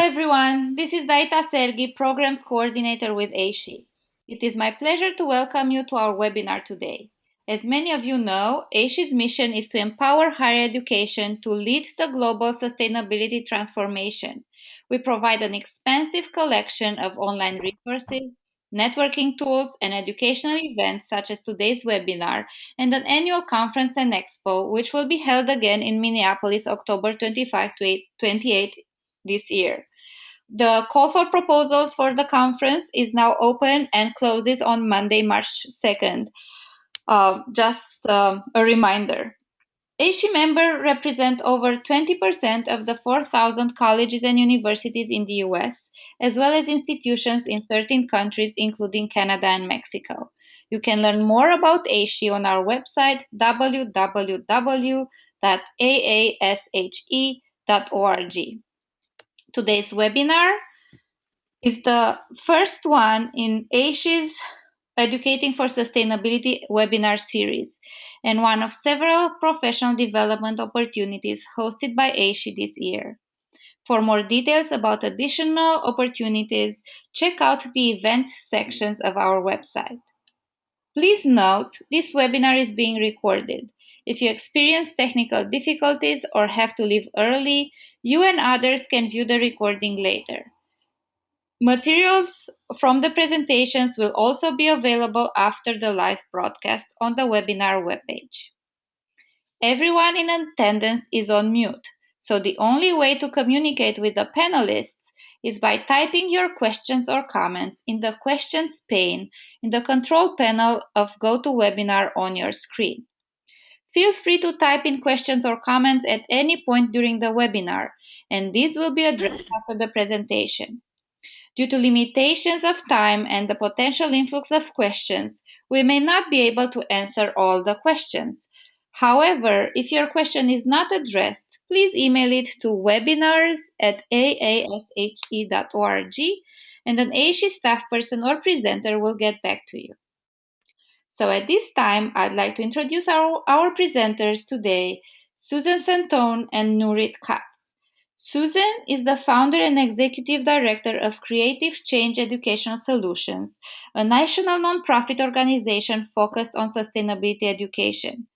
everyone, this is Daita Sergi, Programs Coordinator with AASHE. It is my pleasure to welcome you to our webinar today. As many of you know, AASHE's mission is to empower higher education to lead the global sustainability transformation. We provide an expansive collection of online resources, networking tools, and educational events such as today's webinar and an annual conference and expo, which will be held again in Minneapolis, October 25 to 28 this year. The call for proposals for the conference is now open and closes on Monday, March 2nd. Just a reminder. AASHE members represent over 20% of the 4,000 colleges and universities in the US, as well as institutions in 13 countries, including Canada and Mexico. You can learn more about AASHE on our website, www.aashe.org. Today's webinar is the first one in AASHE's Educating for Sustainability webinar series and one of several professional development opportunities hosted by AASHE this year. For more details about additional opportunities, check out the events sections of our website. Please note, this webinar is being recorded. If you experience technical difficulties or have to leave early, you and others can view the recording later. Materials from the presentations will also be available after the live broadcast on the webinar webpage. Everyone in attendance is on mute, so the only way to communicate with the panelists is by typing your questions or comments in the questions pane in the control panel of GoToWebinar on your screen. Feel free to type in questions or comments at any point during the webinar, and these will be addressed after the presentation. Due to limitations of time and the potential influx of questions, we may not be able to answer all the questions. However, if your question is not addressed, please email it to webinars@aashe.org and an AASHE staff person or presenter will get back to you. So at this time, I'd like to introduce our presenters today, Susan Santone and Nurit Katz. Susan is the founder and executive director of Creative Change Educational Solutions, a national nonprofit organization focused on sustainability education.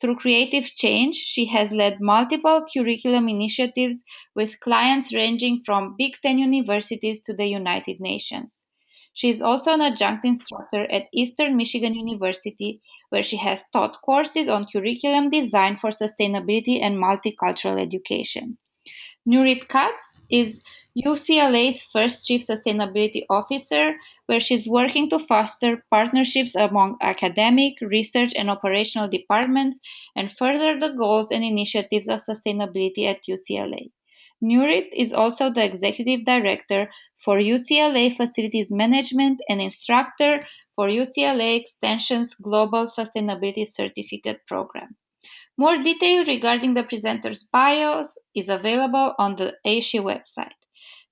Through Creative Change, she has led multiple curriculum initiatives with clients ranging from Big Ten universities to the United Nations. She is also an adjunct instructor at Eastern Michigan University, where she has taught courses on curriculum design for sustainability and multicultural education. Nurit Katz is UCLA's first Chief Sustainability Officer, where she's working to foster partnerships among academic, research, and operational departments and further the goals and initiatives of sustainability at UCLA. Nurit is also the Executive Director for UCLA Facilities Management and instructor for UCLA Extension's Global Sustainability Certificate Program. More detail regarding the presenters' bios is available on the AASHE website.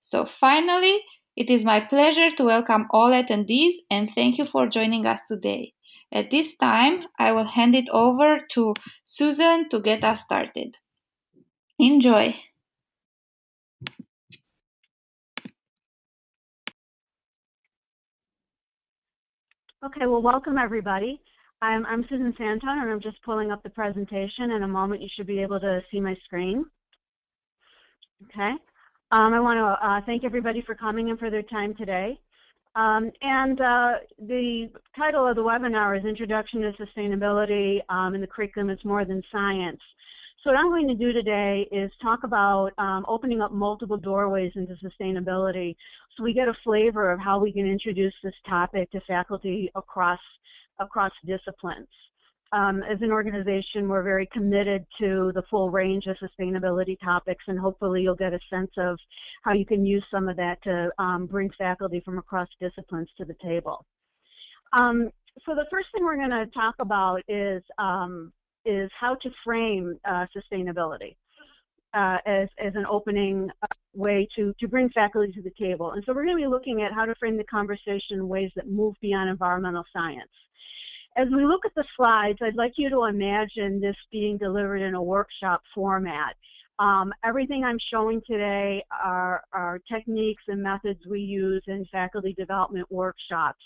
So finally, it is my pleasure to welcome all attendees and thank you for joining us today. At this time, I will hand it over to Susan to get us started. Enjoy. Okay, well, welcome everybody. I'm Susan Santone, and I'm just pulling up the presentation. In a moment, you should be able to see my screen. Okay. I want to thank everybody for coming and for their time today. The title of the webinar is Introduction to Sustainability in the Curriculum is More Than Science. So what I'm going to do today is talk about opening up multiple doorways into sustainability so we get a flavor of how we can introduce this topic to faculty across disciplines. As an organization, we're very committed to the full range of sustainability topics, and hopefully you'll get a sense of how you can use some of that to bring faculty from across disciplines to the table. So the first thing we're going to talk about is how to frame sustainability as an opening way to bring faculty to the table. And so we're going to be looking at how to frame the conversation in ways that move beyond environmental science. As we look at the slides, I'd like you to imagine this being delivered in a workshop format. Everything I'm showing today are techniques and methods we use in faculty development workshops.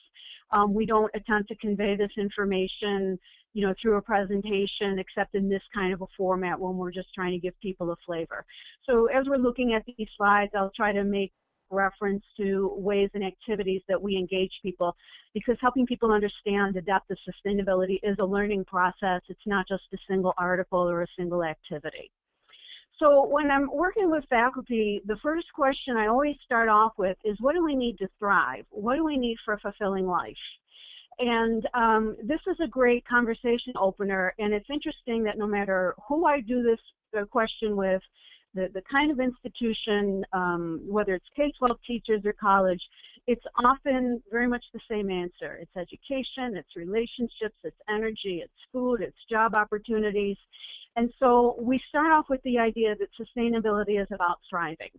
We don't attempt to convey this information, through a presentation, except in this kind of a format when we're just trying to give people a flavor. So as we're looking at these slides, I'll try to make reference to ways and activities that we engage people, because helping people understand the depth of sustainability is a learning process. It's not just a single article or a single activity. So when I'm working with faculty, the first question I always start off with is, what do we need to thrive? What do we need for a fulfilling life? And this is a great conversation opener, and it's interesting that no matter who I do this question with, the kind of institution, whether it's K-12 teachers or college, it's often very much the same answer. It's education, it's relationships, it's energy, it's food, it's job opportunities. And so we start off with the idea that sustainability is about thriving.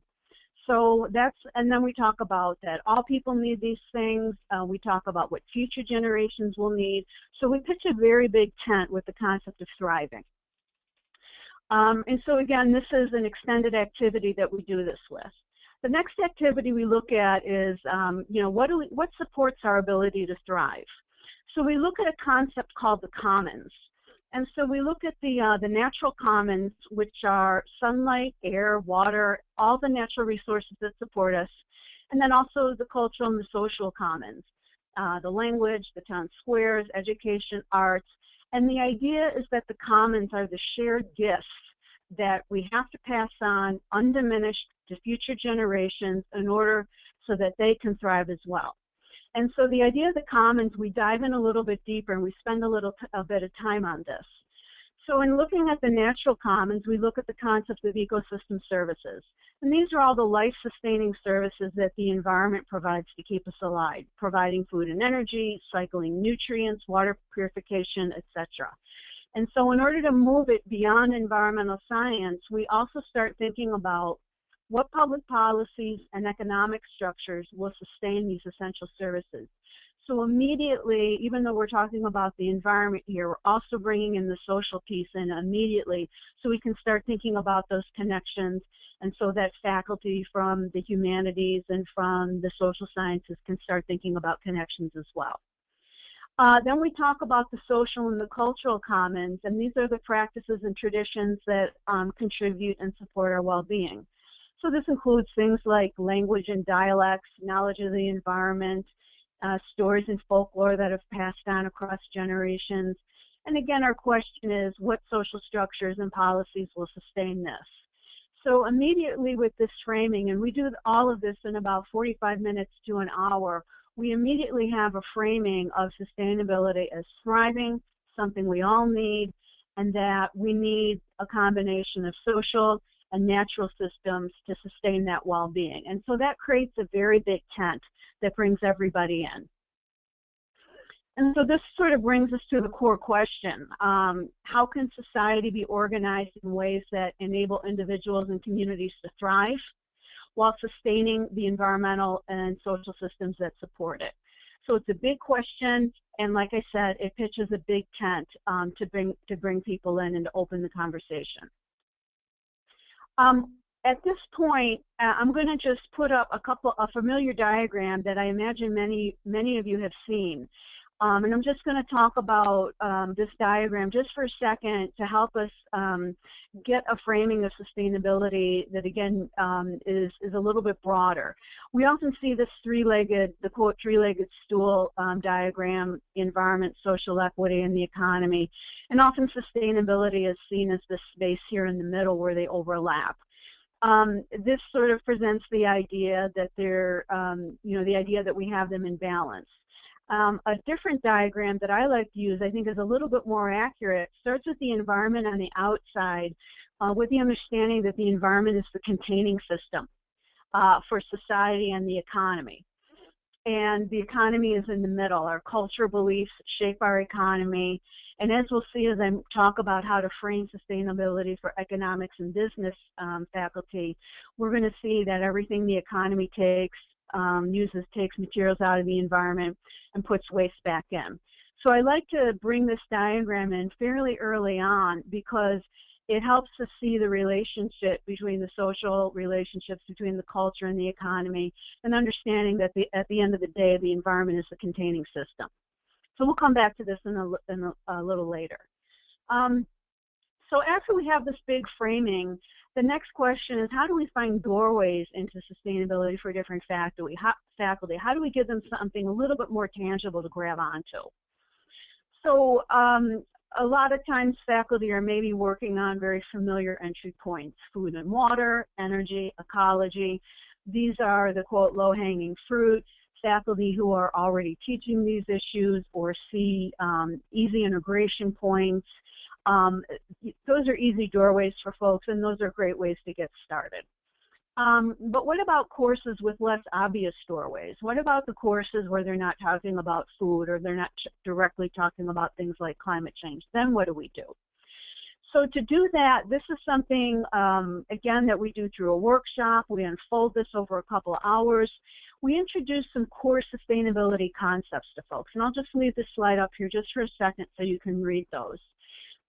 So and then we talk about that all people need these things. We talk about what future generations will need. So we pitch a very big tent with the concept of thriving. And so again, this is an extended activity that we do this with. The next activity we look at is, what supports our ability to thrive? So we look at a concept called the commons. And so we look at the natural commons, which are sunlight, air, water, all the natural resources that support us, and then also the cultural and the social commons, the language, the town squares, education, arts. And the idea is that the commons are the shared gifts that we have to pass on undiminished to future generations in order so that they can thrive as well. And so the idea of the commons, we dive in a little bit deeper and we spend a bit of time on this. So in looking at the natural commons, we look at the concept of ecosystem services. And these are all the life-sustaining services that the environment provides to keep us alive, providing food and energy, cycling nutrients, water purification, etc. And so in order to move it beyond environmental science, we also start thinking about what public policies and economic structures will sustain these essential services. So immediately, even though we're talking about the environment here, we're also bringing in the social piece in immediately, so we can start thinking about those connections, and so that faculty from the humanities and from the social sciences can start thinking about connections as well. Then we talk about the social and the cultural commons, and these are the practices and traditions that contribute and support our well-being. So this includes things like language and dialects, knowledge of the environment, stories and folklore that have passed on across generations. And again, our question is, what social structures and policies will sustain this? So immediately with this framing, and we do all of this in about 45 minutes to an hour, we immediately have a framing of sustainability as thriving, something we all need, and that we need a combination of social and natural systems to sustain that well-being. And so that creates a very big tent that brings everybody in. And so this sort of brings us to the core question. How can society be organized in ways that enable individuals and communities to thrive while sustaining the environmental and social systems that support it? So it's a big question, and like I said, it pitches a big tent to bring people in and to open the conversation. At this point, I'm going to just put up a familiar diagram that I imagine many of you have seen. And I'm just going to talk about this diagram just for a second to help us get a framing of sustainability that, again, is a little bit broader. We often see this the quote, three-legged stool diagram, environment, social equity, and the economy. And often sustainability is seen as this space here in the middle where they overlap. This sort of presents the idea that the idea that we have them in balance. A different diagram that I like to use, I think, is a little bit more accurate. Starts with the environment on the outside, with the understanding that the environment is the containing system for society and the economy. And the economy is in the middle. Our cultural beliefs shape our economy. And as we'll see as I talk about how to frame sustainability for economics and business faculty, we're going to see that everything the economy takes materials out of the environment and puts waste back in. So I like to bring this diagram in fairly early on because it helps us see the relationship between the social relationships between the culture and the economy, and understanding that at the end of the day, the environment is the containing system. So we'll come back to this in a little later. So after we have this big framing, the next question is, how do we find doorways into sustainability for different faculty? How do we give them something a little bit more tangible to grab onto? So a lot of times faculty are maybe working on very familiar entry points: food and water, energy, ecology. These are the, quote, low-hanging fruit. Faculty who are already teaching these issues or see easy integration points. Those are easy doorways for folks, and those are great ways to get started. But what about courses with less obvious doorways? What about the courses where they're not talking about food, or they're not directly talking about things like climate change? Then what do we do? So to do that, this is something, again, that we do through a workshop. We unfold this over a couple of hours. We introduce some core sustainability concepts to folks. And I'll just leave this slide up here just for a second so you can read those.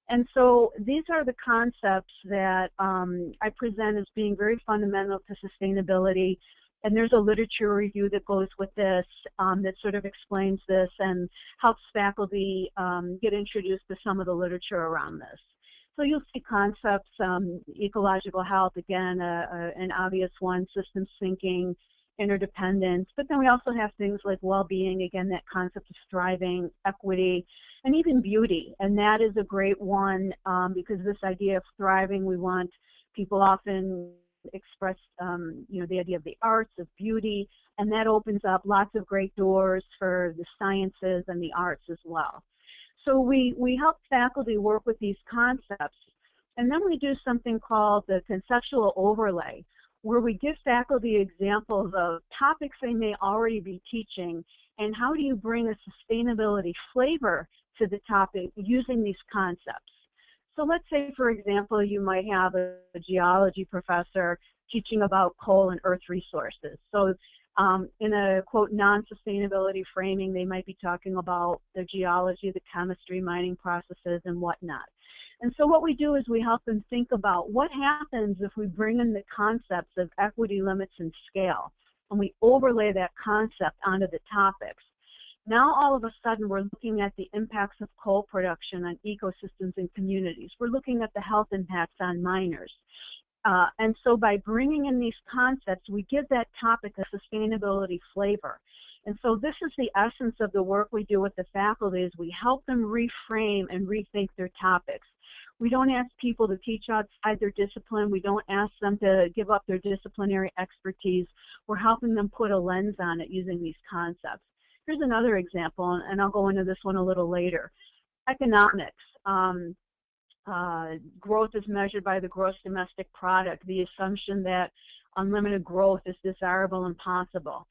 And so these are the concepts that I present as being very fundamental to sustainability. And there's a literature review that goes with this that sort of explains this and helps faculty get introduced to some of the literature around this. So you'll see concepts, ecological health, again, an obvious one, systems thinking, interdependence, but then we also have things like well-being, again, that concept of striving, equity, and even beauty. And that is a great one because this idea of thriving, we want people often express, the idea of the arts, of beauty, and that opens up lots of great doors for the sciences and the arts as well. So we help faculty work with these concepts, and then we do something called the conceptual overlay, where we give faculty examples of topics they may already be teaching, and how do you bring a sustainability flavor to the topic using these concepts. So let's say, for example, you might have a geology professor teaching about coal and earth resources. So in a, quote, non-sustainability framing, they might be talking about the geology, the chemistry, mining processes, and whatnot. And so what we do is we help them think about what happens if we bring in the concepts of equity, limits, and scale, and we overlay that concept onto the topics. Now all of a sudden we're looking at the impacts of coal production on ecosystems and communities. We're looking at the health impacts on miners. And so by bringing in these concepts, we give that topic a sustainability flavor. And so this is the essence of the work we do with the faculty, is we help them reframe and rethink their topics. We don't ask people to teach outside their discipline. We don't ask them to give up their disciplinary expertise. We're helping them put a lens on it using these concepts. Here's another example, and I'll go into this one a little later. Economics. Growth is measured by the gross domestic product, the assumption that unlimited growth is desirable and possible.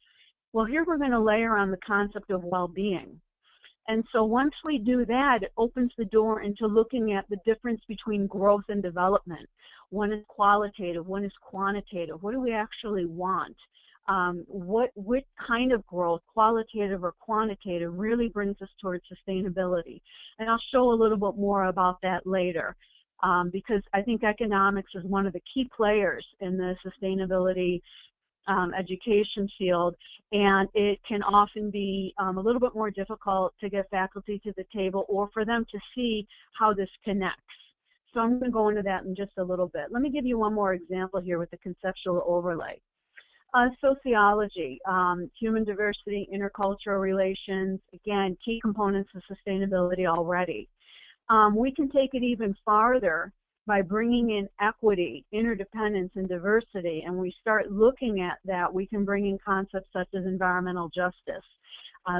Well, here we're going to layer on the concept of well-being. And so once we do that, it opens the door into looking at the difference between growth and development. One is qualitative, one is quantitative. What do we actually want? What kind of growth, qualitative or quantitative, really brings us towards sustainability? And I'll show a little bit more about that later, because I think economics is one of the key players in the sustainability education field, and it can often be a little bit more difficult to get faculty to the table or for them to see how this connects. So I'm going to go into that in just a little bit. Let me give you one more example here with the conceptual overlay. Sociology, human diversity, intercultural relations, again, key components of sustainability already. We can take it even farther by bringing in equity, interdependence, and diversity, and we start looking at that. We can bring in concepts such as environmental justice,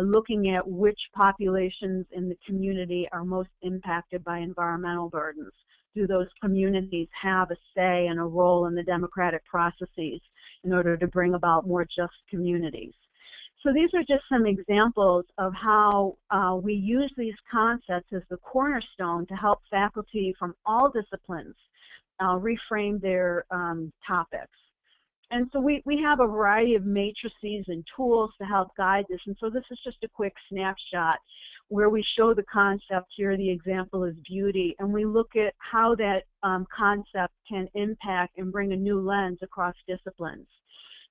looking at which populations in the community are most impacted by environmental burdens. Do those communities have a say and a role in the democratic processes in order to bring about more just communities? So these are just some examples of how we use these concepts as the cornerstone to help faculty from all disciplines reframe their topics. And so we have a variety of matrices and tools to help guide this. And so this is just a quick snapshot. where we show the concept. Here the example is beauty, and we look at how that concept can impact and bring a new lens across disciplines.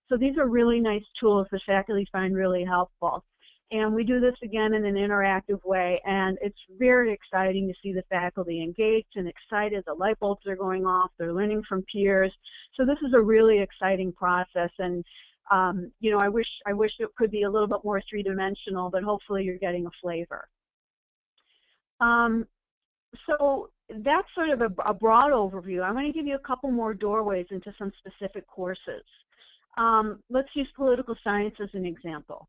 So these are really nice tools that faculty find really helpful. And we do this again in an interactive way, and it's very exciting to see the faculty engaged and excited. The light bulbs are going off, they're learning from peers. So this is a really exciting process, and you know, I wish it could be a little bit more three-dimensional, but hopefully you're getting a flavor. So that's sort of a broad overview. I'm going to give you a couple more doorways into some specific courses. Let's use political science as an example.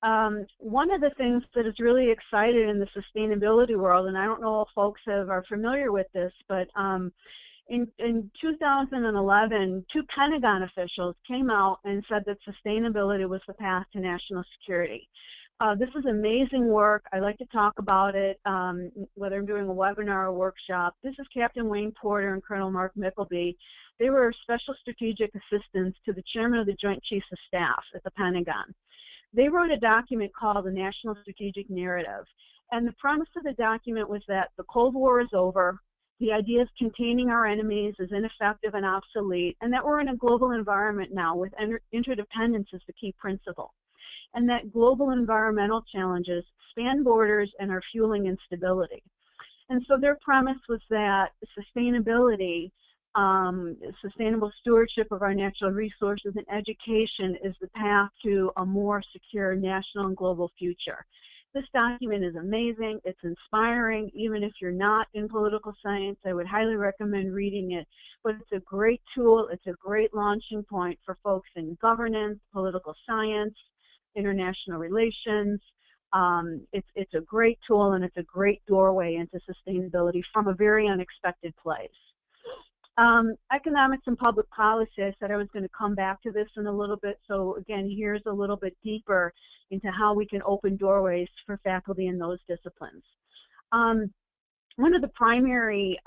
One of the things that is really exciting in the sustainability world, and I don't know if folks are familiar with this, but in 2011, two Pentagon officials came out and said that sustainability was the path to national security. This is amazing work. I like to talk about it, whether I'm doing a webinar or workshop. This is Captain Wayne Porter and Colonel Mark Mickleby. They were special strategic assistants to the chairman of the Joint Chiefs of Staff at the Pentagon. They wrote a document called the National Strategic Narrative. And the premise of the document was that the Cold War is over, the idea of containing our enemies is ineffective and obsolete, and that we're in a global environment now with interdependence as the key principle, and that global environmental challenges span borders and are fueling instability. And so their premise was that sustainability, sustainable stewardship of our natural resources, and education is the path to a more secure national and global future. This document is amazing. It's inspiring. Even if you're not in political science, I would highly recommend reading it. But it's a great tool. It's a great launching point for folks in governance, political science, international relations. It's a great tool, and it's a great doorway into sustainability from a very unexpected place. Economics and public policy, I said I was going to come back to this in a little bit. So again, here's a little bit deeper into how we can open doorways for faculty in those disciplines. One of the primary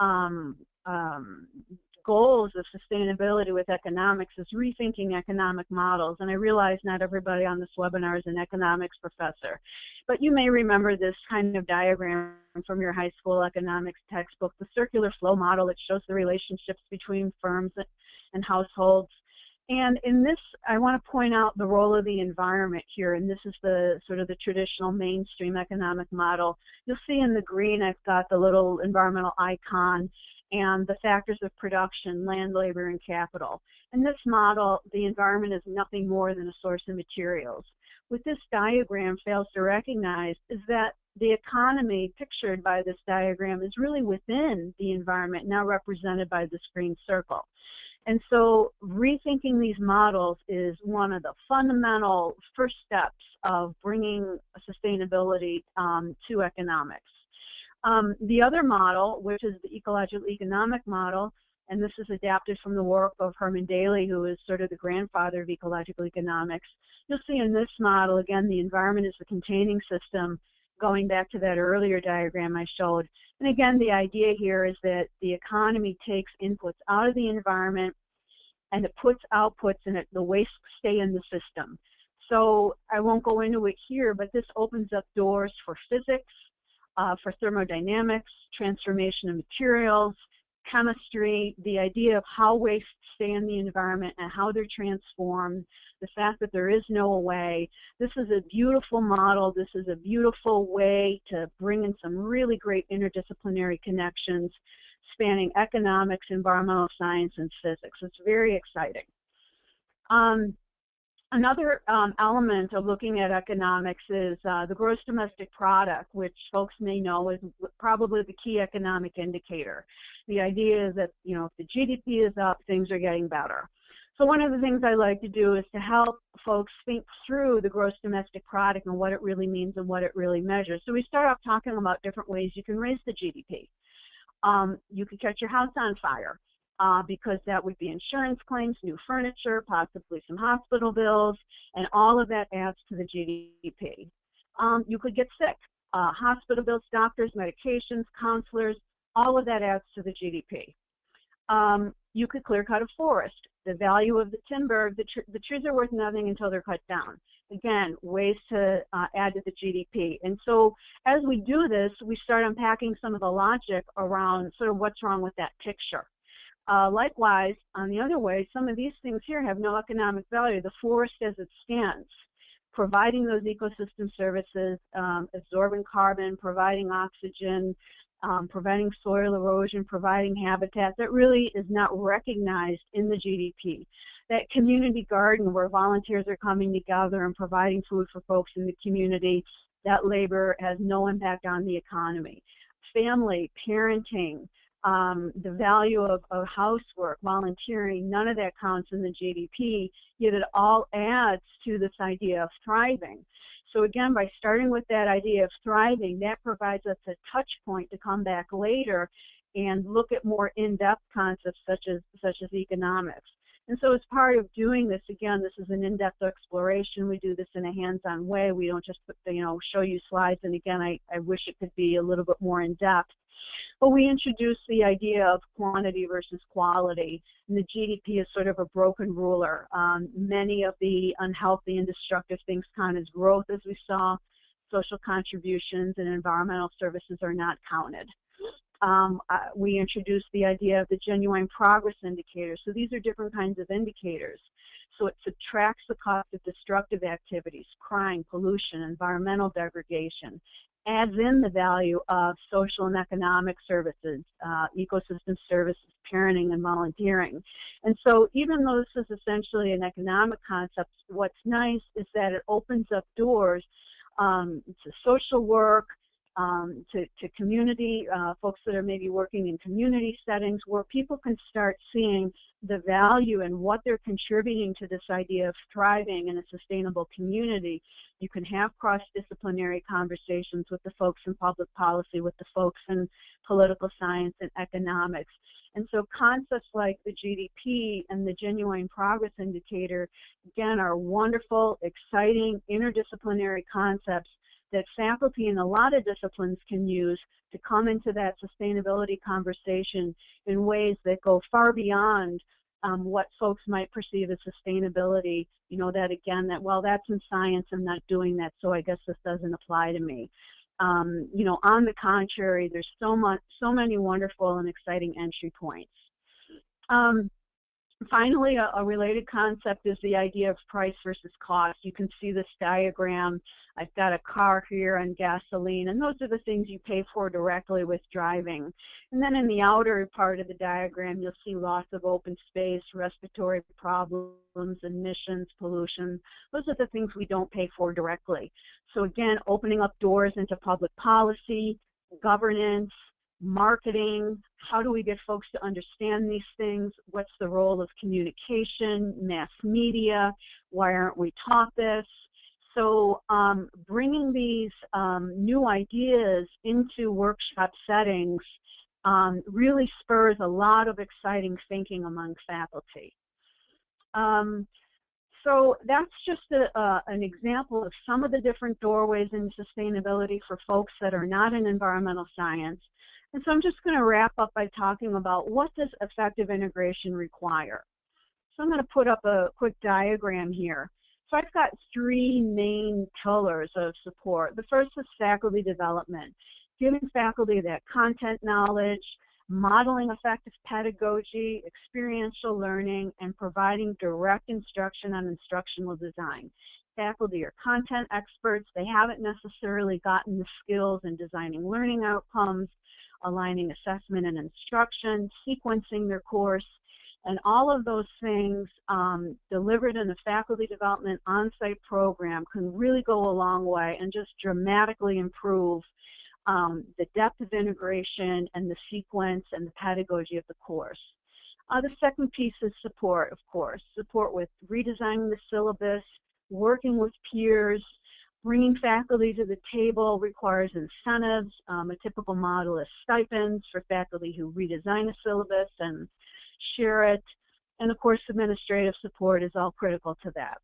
goals of sustainability with economics is rethinking economic models. And I realize not everybody on this webinar is an economics professor, but you may remember this kind of diagram from your high school economics textbook, the circular flow model that shows the relationships between firms and households. And in this, I want to point out the role of the environment here, and this is the sort of the traditional mainstream economic model. You'll see in the green, I've got the little environmental icon and the factors of production, land, labor, and capital. In this model, the environment is nothing more than a source of materials. What this diagram fails to recognize is that the economy pictured by this diagram is really within the environment, now represented by this green circle. And so rethinking these models is one of the fundamental first steps of bringing sustainability to economics. The other model, which is the ecological economic model, and this is adapted from the work of Herman Daly, who is sort of the grandfather of ecological economics. You'll see in this model, again, the environment is the containing system, going back to that earlier diagram I showed. And again, the idea here is that the economy takes inputs out of the environment and it puts outputs, and the wastes stay in the system. So I won't go into it here, but this opens up doors for physics, for thermodynamics, transformation of materials, chemistry, the idea of how wastes stay in the environment and how they're transformed, the fact that there is no way. This is a beautiful model. This is a beautiful way to bring in some really great interdisciplinary connections spanning economics, environmental science, and physics. It's very exciting. Another element of looking at economics is the gross domestic product, which folks may know is probably the key economic indicator. The idea is that, you know, if the GDP is up, things are getting better. So one of the things I like to do is to help folks think through the gross domestic product and what it really means and what it really measures. So we start off talking about different ways you can raise the GDP. You could catch your house on fire. Because that would be insurance claims, new furniture, possibly some hospital bills, and all of that adds to the GDP. You could get sick. Hospital bills, doctors, medications, counselors, all of that adds to the GDP. You could clear cut a forest. The value of the timber, the trees are worth nothing until they're cut down. Again, ways to add to the GDP. And so as we do this, we start unpacking some of the logic around sort of what's wrong with that picture. Likewise, on the other way, some of these things here have no economic value. The forest as it stands, providing those ecosystem services, absorbing carbon, providing oxygen, preventing soil erosion, providing habitat, that really is not recognized in the GDP. That community garden where volunteers are coming together and providing food for folks in the community, that labor has no impact on the economy. Family, parenting, the value of housework, volunteering, none of that counts in the GDP, yet it all adds to this idea of thriving. So again, by starting with that idea of thriving, that provides us a touch point to come back later and look at more in-depth concepts such as economics. And so as part of doing this, again, this is an in-depth exploration. We do this in a hands-on way. We don't just show you slides. And again, I wish it could be a little bit more in-depth. But we introduce the idea of quantity versus quality, and the GDP is sort of a broken ruler. Many of the unhealthy and destructive things count as growth, as we saw. Social contributions and environmental services are not counted. We introduce the idea of the genuine progress indicator. So these are different kinds of indicators. So it subtracts the cost of destructive activities, crime, pollution, environmental degradation, adds in the value of social and economic services, ecosystem services, parenting, and volunteering. And so even though this is essentially an economic concept, what's nice is that it opens up doors to social work, to community, folks that are maybe working in community settings where people can start seeing the value and what they're contributing to this idea of thriving in a sustainable community. You can have cross-disciplinary conversations with the folks in public policy, with the folks in political science and economics. And so concepts like the GDP and the genuine progress indicator, again, are wonderful, exciting, interdisciplinary concepts that faculty in a lot of disciplines can use to come into that sustainability conversation in ways that go far beyond what folks might perceive as sustainability. You know, that again, that, well, that's in science, I'm not doing that, so I guess this doesn't apply to me. You know, on the contrary, there's so many wonderful and exciting entry points. Finally, a related concept is the idea of price versus cost. You can see this diagram. I've got a car here and gasoline, and those are the things you pay for directly with driving. And then in the outer part of the diagram, you'll see loss of open space, respiratory problems, emissions, pollution. Those are the things we don't pay for directly. So again, opening up doors into public policy, governance, marketing, how do we get folks to understand these things? What's the role of communication, mass media? Why aren't we taught this? So bringing these new ideas into workshop settings really spurs a lot of exciting thinking among faculty. So that's just an example of some of the different doorways in sustainability for folks that are not in environmental science. And so I'm just going to wrap up by talking about what does effective integration require. So I'm going to put up a quick diagram here. So I've got three main pillars of support. The first is faculty development, giving faculty that content knowledge, modeling effective pedagogy, experiential learning, and providing direct instruction on instructional design. Faculty are content experts. They haven't necessarily gotten the skills in designing learning outcomes, aligning assessment and instruction, sequencing their course, and all of those things delivered in a faculty development on-site program can really go a long way and just dramatically improve the depth of integration and the sequence and the pedagogy of the course. The second piece is support, of course. Support with redesigning the syllabus, working with peers. Bringing faculty to the table requires incentives. A typical model is stipends for faculty who redesign a syllabus and share it. And of course, administrative support is all critical to that.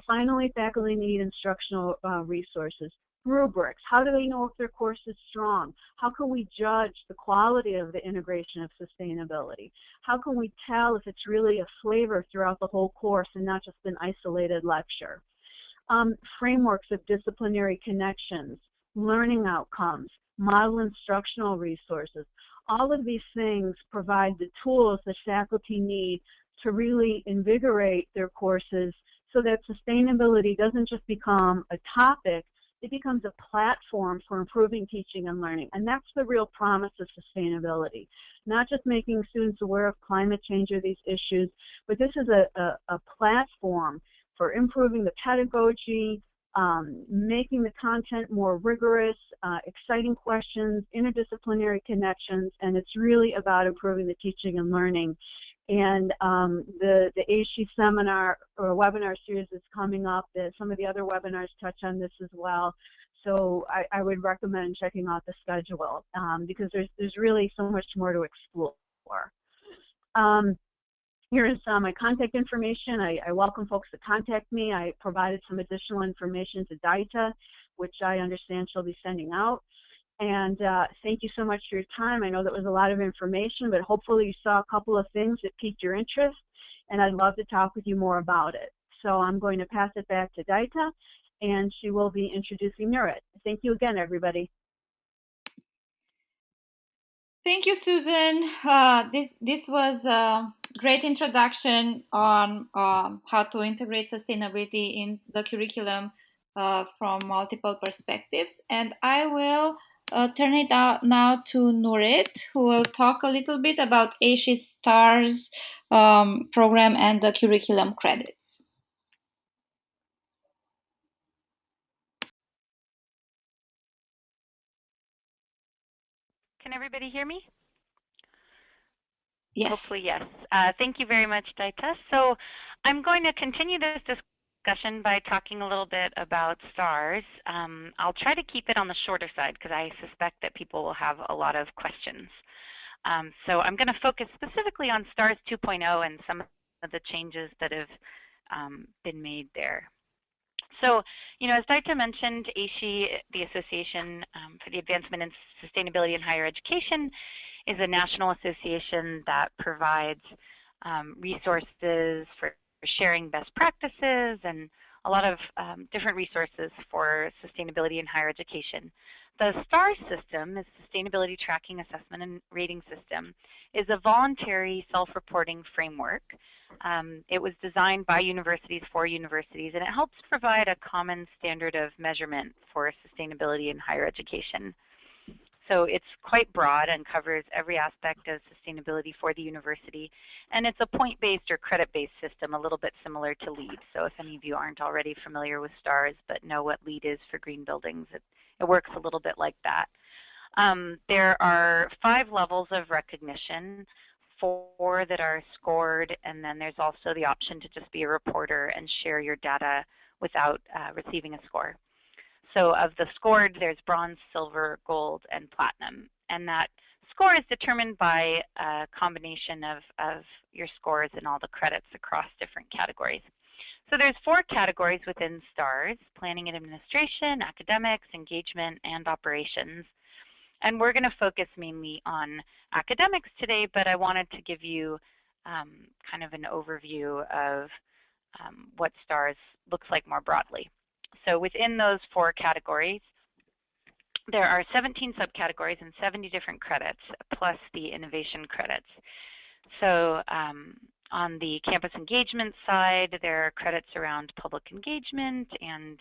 Finally, faculty need instructional resources. rubrics. How do they know if their course is strong? How can we judge the quality of the integration of sustainability? How can we tell if it's really a flavor throughout the whole course and not just an isolated lecture? Frameworks of disciplinary connections, learning outcomes, model instructional resources. All of these things provide the tools that faculty need to really invigorate their courses so that sustainability doesn't just become a topic, it becomes a platform for improving teaching and learning. And that's the real promise of sustainability. Not just making students aware of climate change or these issues, but this is a platform for improving the pedagogy, making the content more rigorous, exciting questions, interdisciplinary connections, and it's really about improving the teaching and learning. And the AASHE seminar or webinar series is coming up. Some of the other webinars touch on this as well. So I would recommend checking out the schedule because there's really so much more to explore. Here is my contact information. I welcome folks to contact me. I provided some additional information to Daita, which I understand she'll be sending out. And thank you so much for your time. I know that was a lot of information, but hopefully you saw a couple of things that piqued your interest, and I'd love to talk with you more about it. So I'm going to pass it back to Daita, and she will be introducing Nurit. Thank you again, everybody. Thank you, Susan. This was a great introduction on how to integrate sustainability in the curriculum from multiple perspectives. And I will turn it out now to Nurit, who will talk a little bit about AASHE STARS program and the curriculum credits. Can everybody hear me? Yes. Hopefully, yes. Thank you very much, Daita. So I'm going to continue this discussion by talking a little bit about STARS. I'll try to keep it on the shorter side because I suspect that people will have a lot of questions. So I'm going to focus specifically on STARS 2.0 and some of the changes that have been made there. So, as Daita mentioned, AASHE, the Association for the Advancement in Sustainability in Higher Education, is a national association that provides resources for sharing best practices and a lot of different resources for sustainability in higher education. The STAR system, the Sustainability Tracking Assessment and Rating System, is a voluntary self-reporting framework. It was designed by universities for universities, and it helps provide a common standard of measurement for sustainability in higher education. So it's quite broad and covers every aspect of sustainability for the university, and it's a point-based or credit-based system, a little bit similar to LEED. So if any of you aren't already familiar with STARS but know what LEED is for green buildings, it works a little bit like that. There are 5 levels of recognition, 4 that are scored, and then there's also the option to just be a reporter and share your data without receiving a score. So of the scored, there's bronze, silver, gold, and platinum. And that score is determined by a combination of your scores and all the credits across different categories. So there's 4 categories within STARS: planning and administration, academics, engagement, and operations. And we're going to focus mainly on academics today, but I wanted to give you kind of an overview of what STARS looks like more broadly. So within those 4 categories, there are 17 subcategories and 70 different credits, plus the innovation credits. So on the campus engagement side, there are credits around public engagement and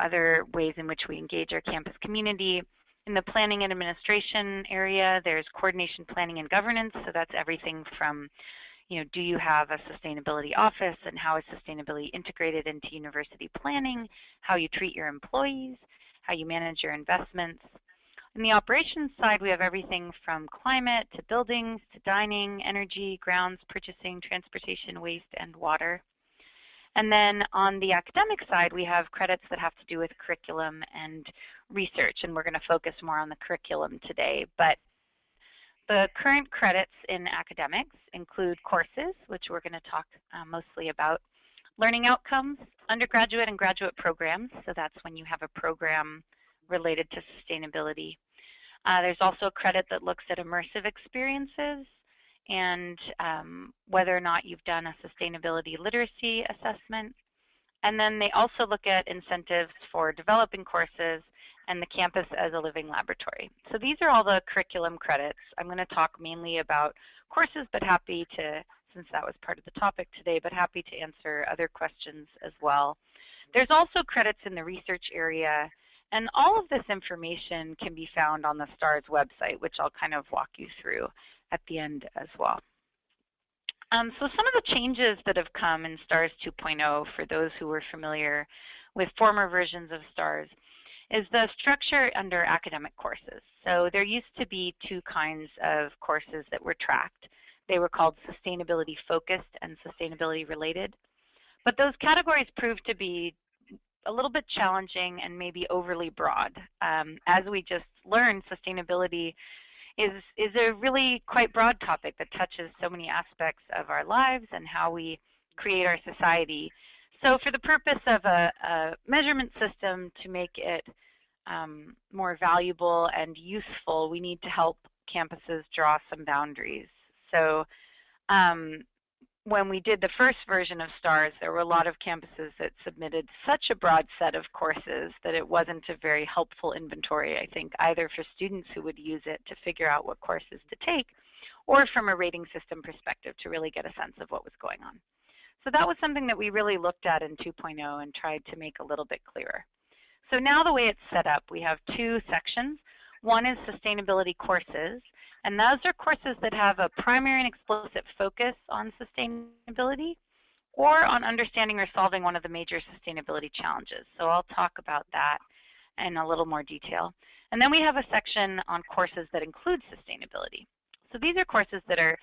other ways in which we engage our campus community. In the planning and administration area, there's coordination, planning, and governance. So that's everything from do you have a sustainability office, and how is sustainability integrated into university planning, how you treat your employees, how you manage your investments. On the operations side, we have everything from climate to buildings to dining, energy, grounds, purchasing, transportation, waste, and water. And then on the academic side, we have credits that have to do with curriculum and research, and we're going to focus more on the curriculum today. But the current credits in academics include courses, which we're going to talk mostly about, learning outcomes, undergraduate and graduate programs, so that's when you have a program related to sustainability. There's also a credit that looks at immersive experiences and whether or not you've done a sustainability literacy assessment. And then they also look at incentives for developing courses and the campus as a living laboratory. So these are all the curriculum credits. I'm going to talk mainly about courses, but happy to, since that was part of the topic today, but happy to answer other questions as well. There's also credits in the research area, and all of this information can be found on the STARS website, which I'll kind of walk you through at the end as well. So some of the changes that have come in STARS 2.0 for those who were familiar with former versions of STARS is the structure under academic courses. So there used to be two kinds of courses that were tracked. They were called sustainability focused and sustainability related. But those categories proved to be a little bit challenging and maybe overly broad. As we just learned, sustainability is a really quite broad topic that touches so many aspects of our lives and how we create our society. So for the purpose of a measurement system to make it more valuable and useful, we need to help campuses draw some boundaries. So when we did the first version of STARS, there were a lot of campuses that submitted such a broad set of courses that it wasn't a very helpful inventory, I think, either for students who would use it to figure out what courses to take, or from a rating system perspective to really get a sense of what was going on. So that was something that we really looked at in 2.0 and tried to make a little bit clearer. So now the way it's set up, we have two sections. One is sustainability courses, and those are courses that have a primary and explicit focus on sustainability or on understanding or solving one of the major sustainability challenges. So I'll talk about that in a little more detail. And then we have a section on courses that include sustainability. So these are courses that are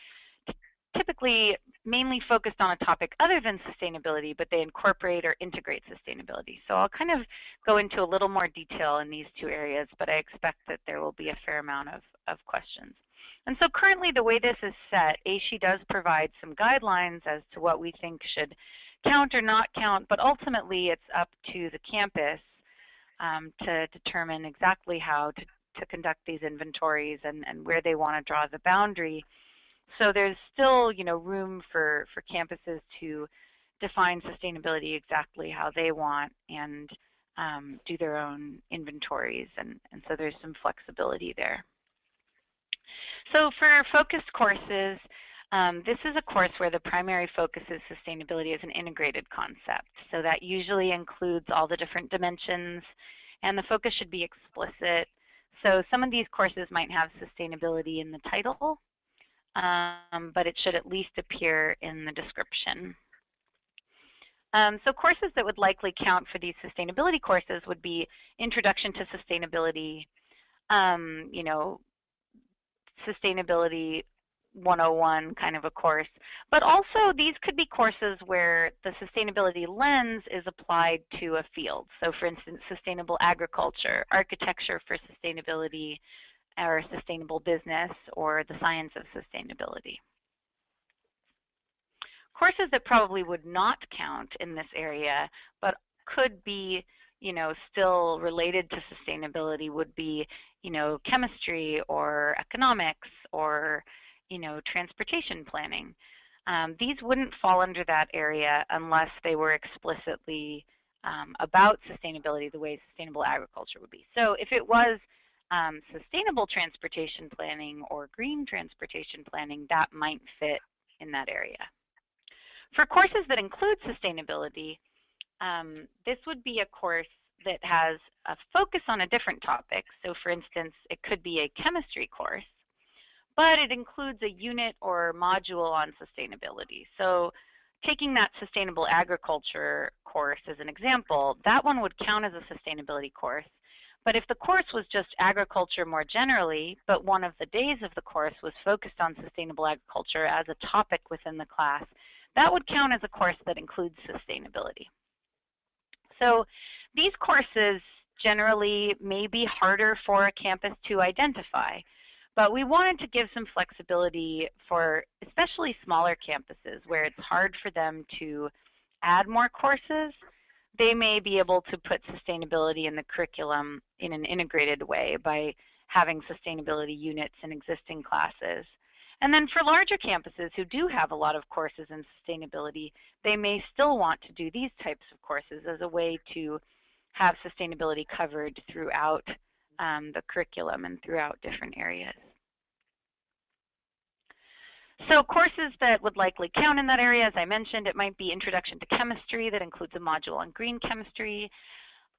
typically mainly focused on a topic other than sustainability, but they incorporate or integrate sustainability. So I'll kind of go into a little more detail in these two areas, but I expect that there will be a fair amount of questions. And so currently the way this is set, AASHE does provide some guidelines as to what we think should count or not count, but ultimately it's up to the campus to determine exactly how to conduct these inventories and where they want to draw the boundary. So there's still, room for campuses to define sustainability exactly how they want and do their own inventories, and so there's some flexibility there. So for focused courses, this is a course where the primary focus is sustainability as an integrated concept. So that usually includes all the different dimensions, and the focus should be explicit. So some of these courses might have sustainability in the title, but it should at least appear in the description. So courses that would likely count for these sustainability courses would be Introduction to Sustainability, Sustainability 101 kind of a course. But also these could be courses where the sustainability lens is applied to a field. So for instance, sustainable agriculture, architecture for sustainability, or sustainable business, or the science of sustainability. Courses that probably would not count in this area, but could be, still related to sustainability would be, chemistry or economics or, transportation planning. These wouldn't fall under that area unless they were explicitly about sustainability the way sustainable agriculture would be. So if it was sustainable transportation planning or green transportation planning, that might fit in that area. For courses that include sustainability, this would be a course that has a focus on a different topic. So for instance, it could be a chemistry course, but it includes a unit or module on sustainability. So taking that sustainable agriculture course as an example, that one would count as a sustainability course. But if the course was just agriculture more generally, but one of the days of the course was focused on sustainable agriculture as a topic within the class, that would count as a course that includes sustainability. So these courses generally may be harder for a campus to identify, but we wanted to give some flexibility for especially smaller campuses where it's hard for them to add more courses. they may be able to put sustainability in the curriculum in an integrated way by having sustainability units in existing classes. And then for larger campuses who do have a lot of courses in sustainability, they may still want to do these types of courses as a way to have sustainability covered throughout the curriculum and throughout different areas. So courses that would likely count in that area, as I mentioned, it might be Introduction to Chemistry that includes a module on green chemistry.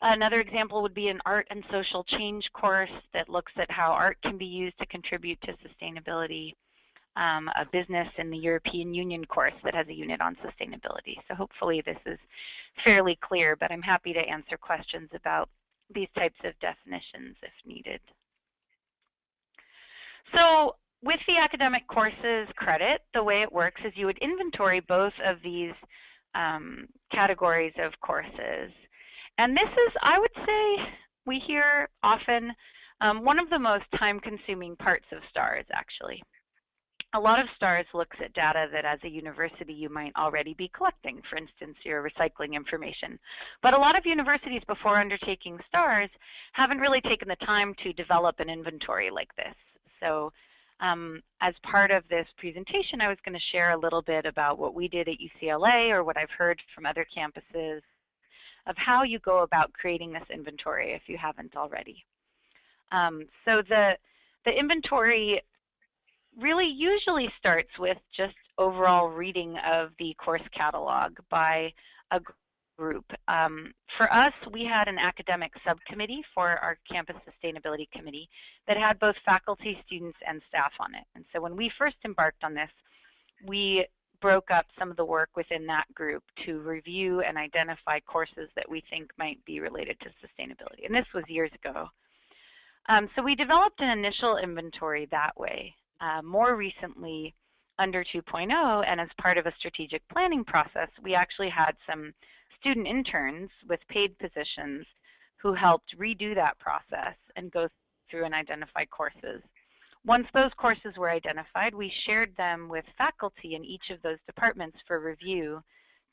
Another example would be an Art and Social Change course that looks at how art can be used to contribute to sustainability. A Business in the European Union course that has a unit on sustainability. So hopefully this is fairly clear, but I'm happy to answer questions about these types of definitions if needed. So with the academic courses credit, the way it works is you would inventory both of these categories of courses. And this is, I would say, we hear often one of the most time-consuming parts of STARS, actually. A lot of STARS looks at data that as a university you might already be collecting, for instance, your recycling information. But a lot of universities before undertaking STARS haven't really taken the time to develop an inventory like this. So as part of this presentation, I was going to share a little bit about what we did at UCLA or what I've heard from other campuses of how you go about creating this inventory if you haven't already. So the inventory really usually starts with just overall reading of the course catalog by a group. For us, we had an academic subcommittee for our campus sustainability committee that had both faculty, students, and staff on it. And so when we first embarked on this, we broke up some of the work within that group to review and identify courses that we think might be related to sustainability. And this was years ago. So we developed an initial inventory that way. More recently, under 2.0, and as part of a strategic planning process, we actually had some student interns with paid positions who helped redo that process and go through and identify courses. Once those courses were identified, we shared them with faculty in each of those departments for review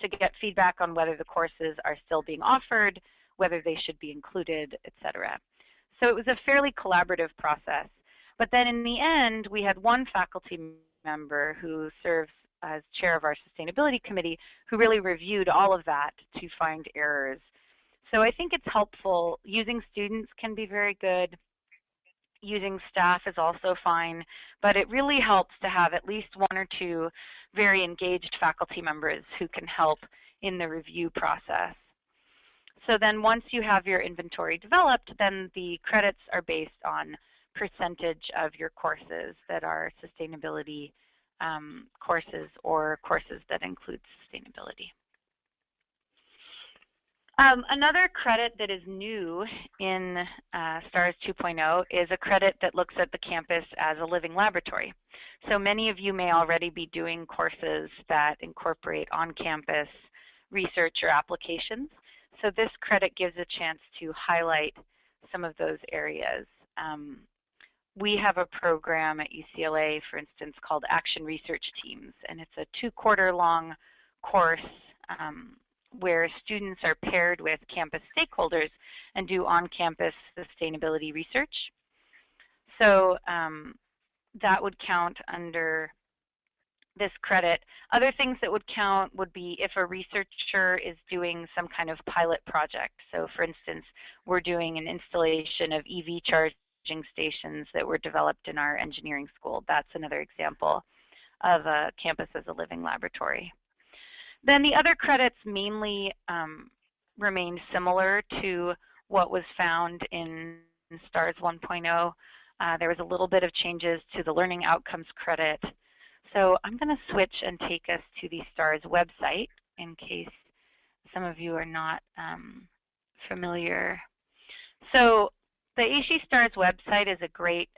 to get feedback on whether the courses are still being offered, whether they should be included, etc. So it was a fairly collaborative process. But then in the end, we had one faculty member who serves as chair of our sustainability committee who really reviewed all of that to find errors. So I think it's helpful. Using students can be very good. Using staff is also fine, but it really helps to have at least one or two very engaged faculty members who can help in the review process. So then once you have your inventory developed, then the credits are based on percentage of your courses that are sustainability courses or courses that include sustainability. Another credit that is new in STARS 2.0 is a credit that looks at the campus as a living laboratory. So many of you may already be doing courses that incorporate on-campus research or applications. So this credit gives a chance to highlight some of those areas. We have a program at UCLA, for instance, called Action Research Teams, and it's a 2-quarter-long course where students are paired with campus stakeholders and do on-campus sustainability research. So that would count under this credit. Other things that would count would be if a researcher is doing some kind of pilot project. So for instance, we're doing an installation of EV charging stations that were developed in our engineering school. That's another example of a campus as a living laboratory. Then the other credits mainly remain similar to what was found in STARS 1.0. There was a little bit of changes to the learning outcomes credit. So I'm going to switch and take us to the STARS website in case some of you are not familiar. So the AASHE STARS website is a great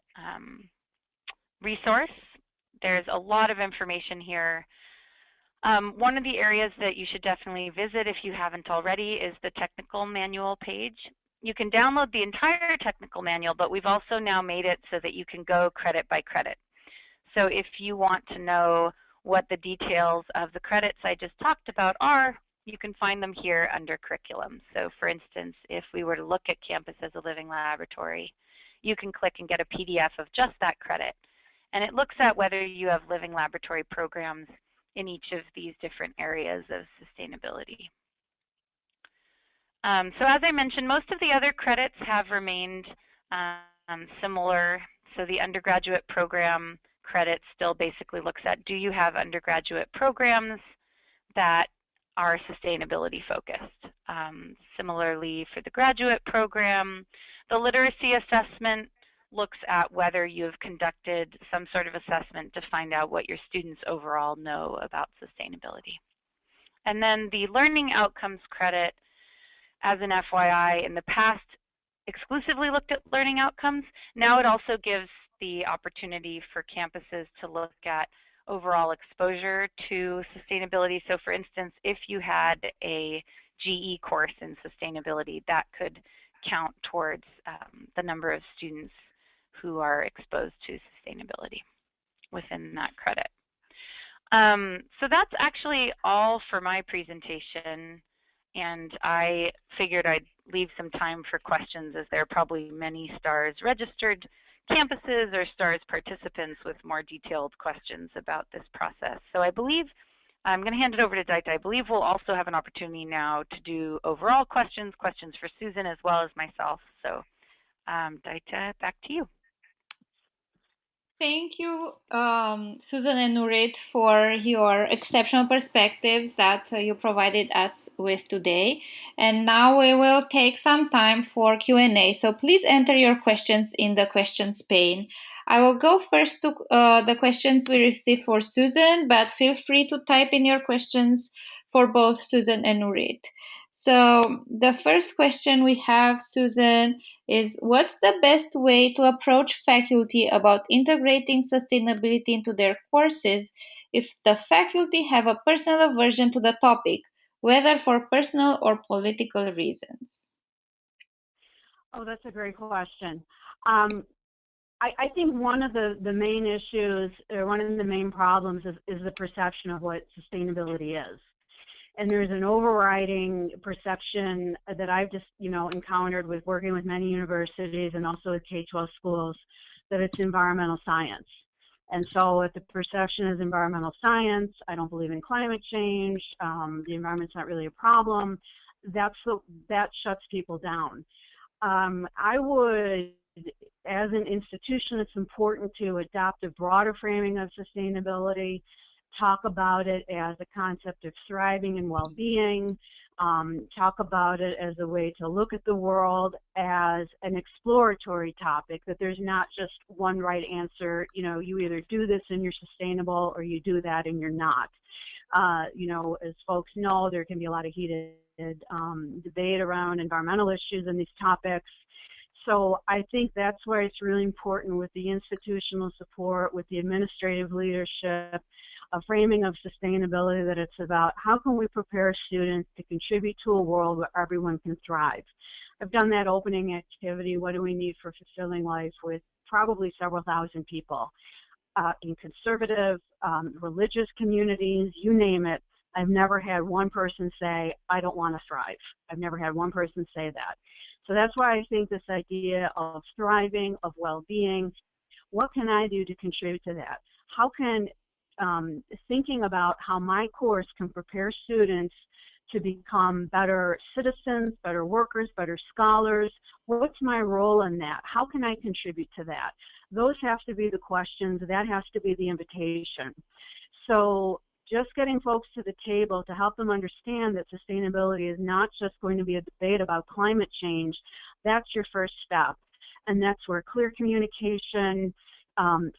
resource. There's a lot of information here. One of the areas that you should definitely visit if you haven't already is the technical manual page. You can download the entire technical manual, but we've also now made it so that you can go credit by credit. So if you want to know what the details of the credits I just talked about are, you can find them here under curriculum. So for instance, if we were to look at Campus as a Living Laboratory, you can click and get a PDF of just that credit. And it looks at whether you have living laboratory programs in each of these different areas of sustainability. So as I mentioned, most of the other credits have remained similar. So the undergraduate program credit still basically looks at, do you have undergraduate programs that are sustainability focused? Similarly, for the graduate program, the literacy assessment looks at whether you have conducted some sort of assessment to find out what your students overall know about sustainability. And then the learning outcomes credit, as an FYI, in the past exclusively looked at learning outcomes. Now it also gives the opportunity for campuses to look at overall exposure to sustainability. So for instance, if you had a GE course in sustainability, that could count towards the number of students who are exposed to sustainability within that credit. So that's actually all for my presentation, and I figured I'd leave some time for questions, as there are probably many STARS registered campuses or STARS participants with more detailed questions about this process. So I believe I'm going to hand it over to Daita. I believe we'll also have an opportunity now to do overall questions for Susan as well as myself. So Daita, back to you. Thank you, Susan and Nurit, for your exceptional perspectives that you provided us with today. And now we will take some time for Q&A. So please enter your questions in the questions pane. I will go first to the questions we received for Susan, but feel free to type in your questions for both Susan and Nurit. So the first question we have, Susan, is what's the best way to approach faculty about integrating sustainability into their courses if the faculty have a personal aversion to the topic, whether for personal or political reasons? Oh, that's a great question. I think one of the main issues, or one of the main problems is the perception of what sustainability is. And there's an overriding perception that I've just, encountered with working with many universities and also with K-12 schools, that it's environmental science. And so if the perception is environmental science, I don't believe in climate change, the environment's not really a problem, that shuts people down. I would, as an institution, it's important to adopt a broader framing of sustainability, talk about it as a concept of thriving and well-being, talk about it as a way to look at the world as an exploratory topic, that there's not just one right answer, you either do this and you're sustainable or you do that and you're not. As folks know, there can be a lot of heated debate around environmental issues and these topics. So I think that's where it's really important with the institutional support, with the administrative leadership, a framing of sustainability, that it's about how can we prepare students to contribute to a world where everyone can thrive. I've done that opening activity, what do we need for fulfilling life, with probably several thousand people in conservative, religious communities, you name it. I've never had one person say, I don't want to thrive. I've never had one person say that. So that's why I think this idea of thriving, of well-being, what can I do to contribute to that? How can thinking about how my course can prepare students to become better citizens, better workers, better scholars, what's my role in that? How can I contribute to that? Those have to be the questions, that has to be the invitation. So just getting folks to the table to help them understand that sustainability is not just going to be a debate about climate change, that's your first step. And that's where clear communication,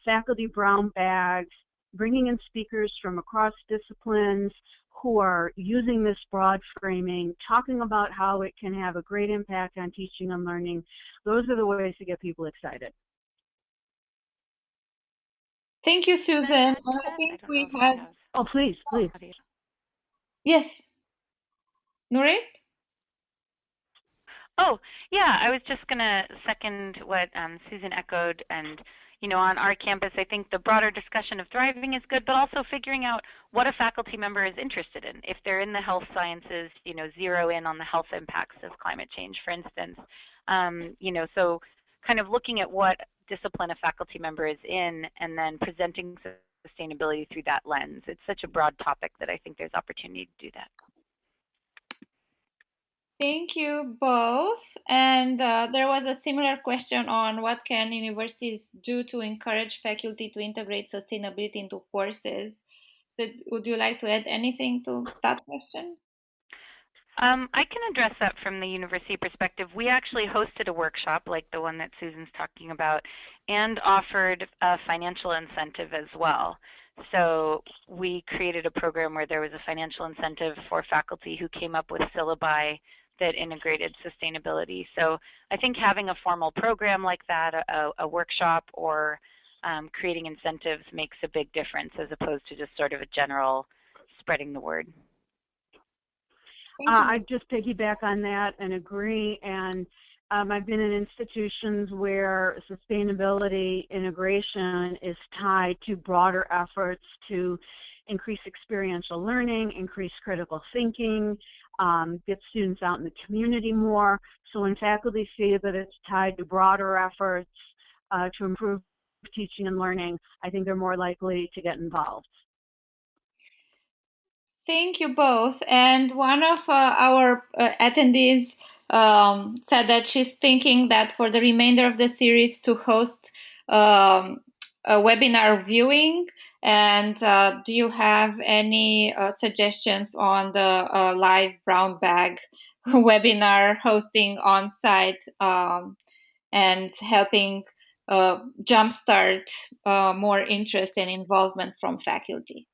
faculty brown bags, bringing in speakers from across disciplines who are using this broad framing, talking about how it can have a great impact on teaching and learning. Those are the ways to get people excited. Thank you, Susan. I think we had... Oh, please. Yes. Nurit? Oh, yeah, I was just going to second what Susan echoed. And, on our campus, I think the broader discussion of thriving is good, but also figuring out what a faculty member is interested in. If they're in the health sciences, zero in on the health impacts of climate change, for instance. So kind of looking at what discipline a faculty member is in and then presenting sustainability through that lens. It's such a broad topic that I think there's opportunity to do that. Thank you both. And there was a similar question on what can universities do to encourage faculty to integrate sustainability into courses. So would you like to add anything to that question? I can address that from the university perspective. We actually hosted a workshop like the one that Susan's talking about and offered a financial incentive as well. So we created a program where there was a financial incentive for faculty who came up with syllabi that integrated sustainability. So I think having a formal program like that, a workshop, or creating incentives makes a big difference as opposed to just sort of a general spreading the word. I just piggyback on that and agree. And I've been in institutions where sustainability integration is tied to broader efforts to increase experiential learning, increase critical thinking, get students out in the community more. So when faculty see that it's tied to broader efforts to improve teaching and learning, I think they're more likely to get involved. Thank you both. And one of our attendees said that she's thinking that for the remainder of the series to host a webinar viewing. And do you have any suggestions on the live brown bag webinar hosting on site and helping jumpstart more interest and involvement from faculty?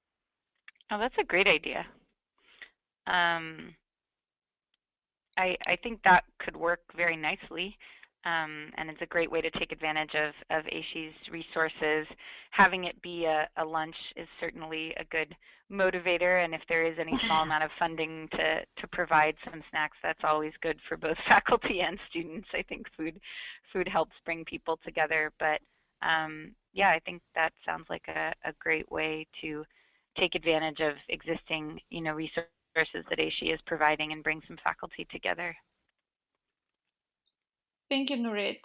Oh, that's a great idea. I think that could work very nicely, and it's a great way to take advantage of AASHE's resources. Having it be a lunch is certainly a good motivator, and if there is any small amount of funding to provide some snacks, that's always good for both faculty and students. I think food helps bring people together, but yeah, I think that sounds like a great way to take advantage of existing resources that AASHE is providing and bring some faculty together. Thank you, Nurit.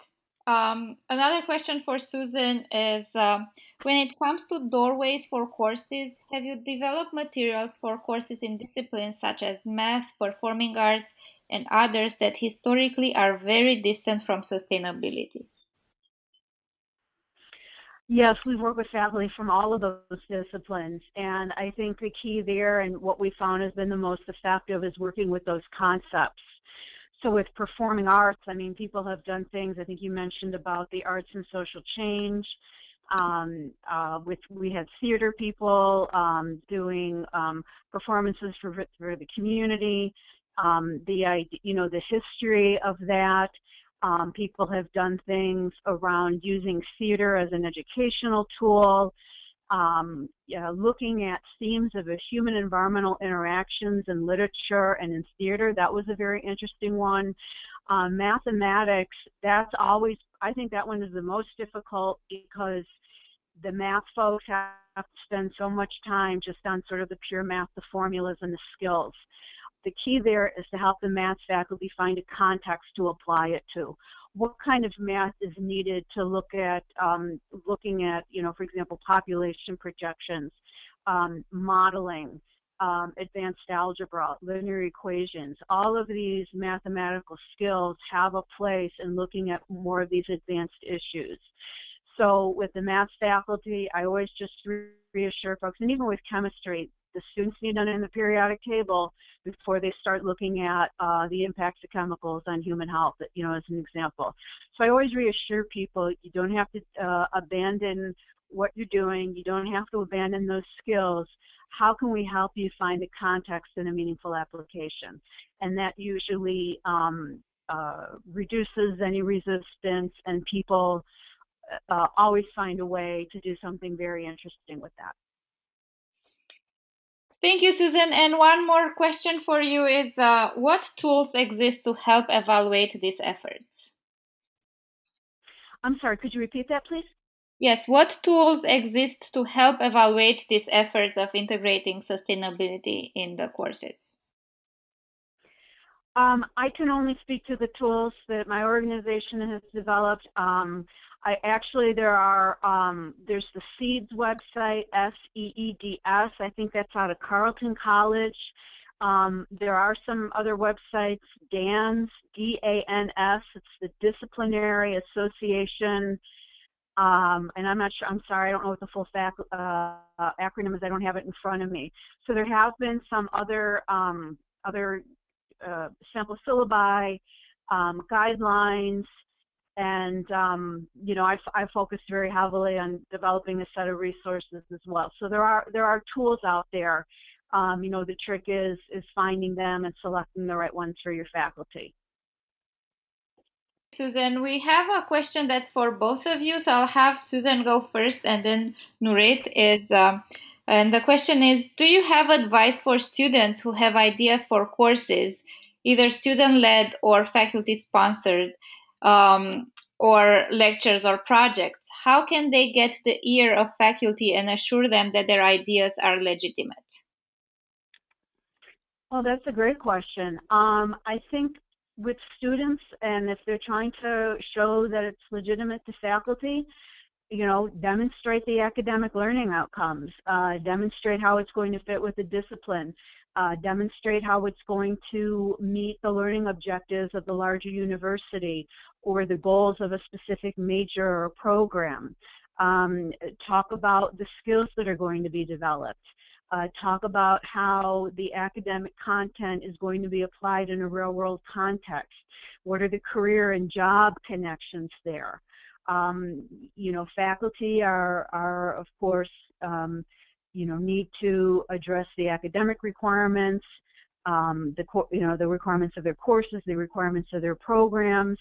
Another question for Susan is, when it comes to doorways for courses, have you developed materials for courses in disciplines such as math, performing arts, and others that historically are very distant from sustainability? Yes, we work with faculty from all of those disciplines, and I think the key there and what we found has been the most effective is working with those concepts. So with performing arts, I mean, people have done things, I think you mentioned about the arts and social change. We had theater people doing performances for the community, the history of that. People have done things around using theater as an educational tool, looking at themes of human environmental interactions in literature and in theater. That was a very interesting one. Mathematics, I think that one is the most difficult because the math folks have to spend so much time just on sort of the pure math, the formulas and the skills. The key there is to help the math faculty find a context to apply it to. What kind of math is needed to look at, looking at, for example, population projections, modeling, advanced algebra, linear equations. All of these mathematical skills have a place in looking at more of these advanced issues. So with the math faculty, I always just reassure folks, and even with chemistry, the students need to understand the periodic table before they start looking at the impacts of chemicals on human health, as an example. So I always reassure people, you don't have to abandon what you're doing. You don't have to abandon those skills. How can we help you find the context in a meaningful application? And that usually reduces any resistance, and people always find a way to do something very interesting with that. Thank you, Susan. And one more question for you is, what tools exist to help evaluate these efforts? I'm sorry, could you repeat that, please? Yes, what tools exist to help evaluate these efforts of integrating sustainability in the courses? I can only speak to the tools that my organization has developed. There's the SEEDS website, SEEDS. I think that's out of Carleton College. There are some other websites, DANS, DANS. It's the Disciplinary Association. And I'm not sure, I'm sorry, I don't know what the full acronym is. I don't have it in front of me. So there have been some other sample syllabi, guidelines, and I focused very heavily on developing a set of resources as well. So there are tools out there. The trick is finding them and selecting the right ones for your faculty. Susan, we have a question that's for both of you, so I'll have Susan go first, and then Nurit and the question is, do you have advice for students who have ideas for courses, either student-led or faculty-sponsored, or lectures or projects? How can they get the ear of faculty and assure them that their ideas are legitimate? Well, that's a great question. I think with students, and if they're trying to show that it's legitimate to faculty, demonstrate the academic learning outcomes, demonstrate how it's going to fit with the discipline, demonstrate how it's going to meet the learning objectives of the larger university or the goals of a specific major or program. Talk about the skills that are going to be developed. Talk about how the academic content is going to be applied in a real-world context. What are the career and job connections there? Faculty are of course, need to address the academic requirements, the requirements of their courses, the requirements of their programs.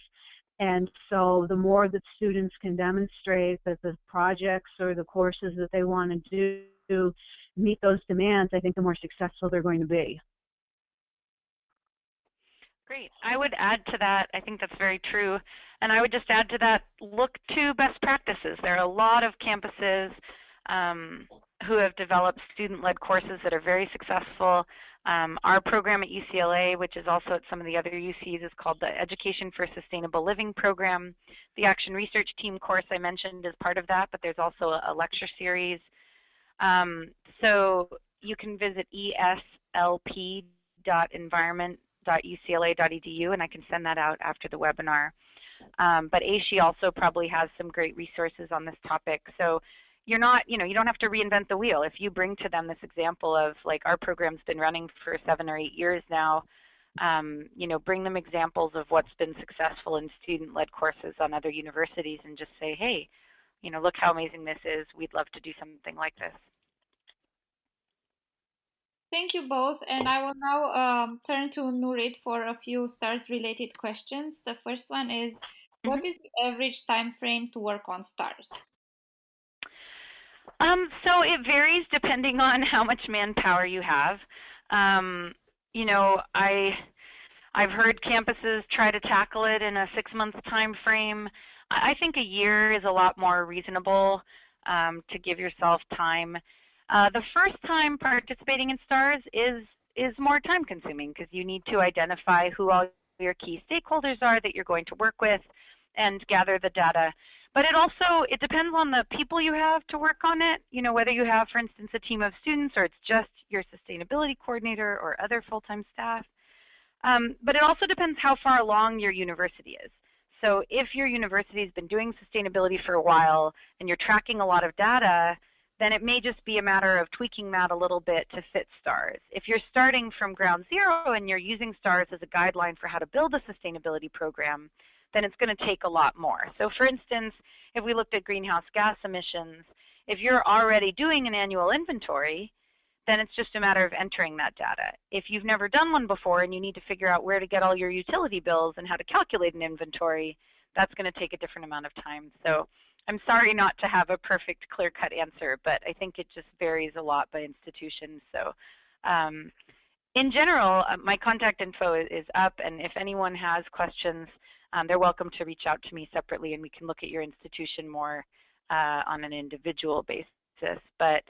And so the more that students can demonstrate that the projects or the courses that they want to do meet those demands, I think the more successful they're going to be. Great. I would add to that, I think that's very true. And I would just add to that, look to best practices. There are a lot of campuses who have developed student-led courses that are very successful. Our program at UCLA, which is also at some of the other UCs, is called the Education for Sustainable Living program. The Action Research Team course I mentioned is part of that, but there's also a lecture series. So you can visit eslp.environment.ucla.edu, and I can send that out after the webinar. But AASHE also probably has some great resources on this topic. So you don't have to reinvent the wheel. If you bring to them this example of, like, our program's been running for 7 or 8 years now, bring them examples of what's been successful in student-led courses on other universities and just say, hey, look how amazing this is. We'd love to do something like this. Thank you both, and I will now turn to Nurit for a few STARS-related questions. The first one is, what is the average time frame to work on STARS? So it varies depending on how much manpower you have. I've heard campuses try to tackle it in a 6-month time frame. I think a year is a lot more reasonable to give yourself time. The first time participating in STARS is more time consuming because you need to identify who all your key stakeholders are that you're going to work with and gather the data. But it depends on the people you have to work on it, whether you have, for instance, a team of students or it's just your sustainability coordinator or other full-time staff. But it also depends how far along your university is. So if your university has been doing sustainability for a while and you're tracking a lot of data, then it may just be a matter of tweaking that a little bit to fit STARS. If you're starting from ground zero and you're using STARS as a guideline for how to build a sustainability program, then it's going to take a lot more. So for instance, if we looked at greenhouse gas emissions, if you're already doing an annual inventory, then it's just a matter of entering that data. If you've never done one before and you need to figure out where to get all your utility bills and how to calculate an inventory, that's going to take a different amount of time. So I'm sorry not to have a perfect clear-cut answer, but I think it just varies a lot by institution. So in general, my contact info is up, and if anyone has questions, they're welcome to reach out to me separately and we can look at your institution more on an individual basis. But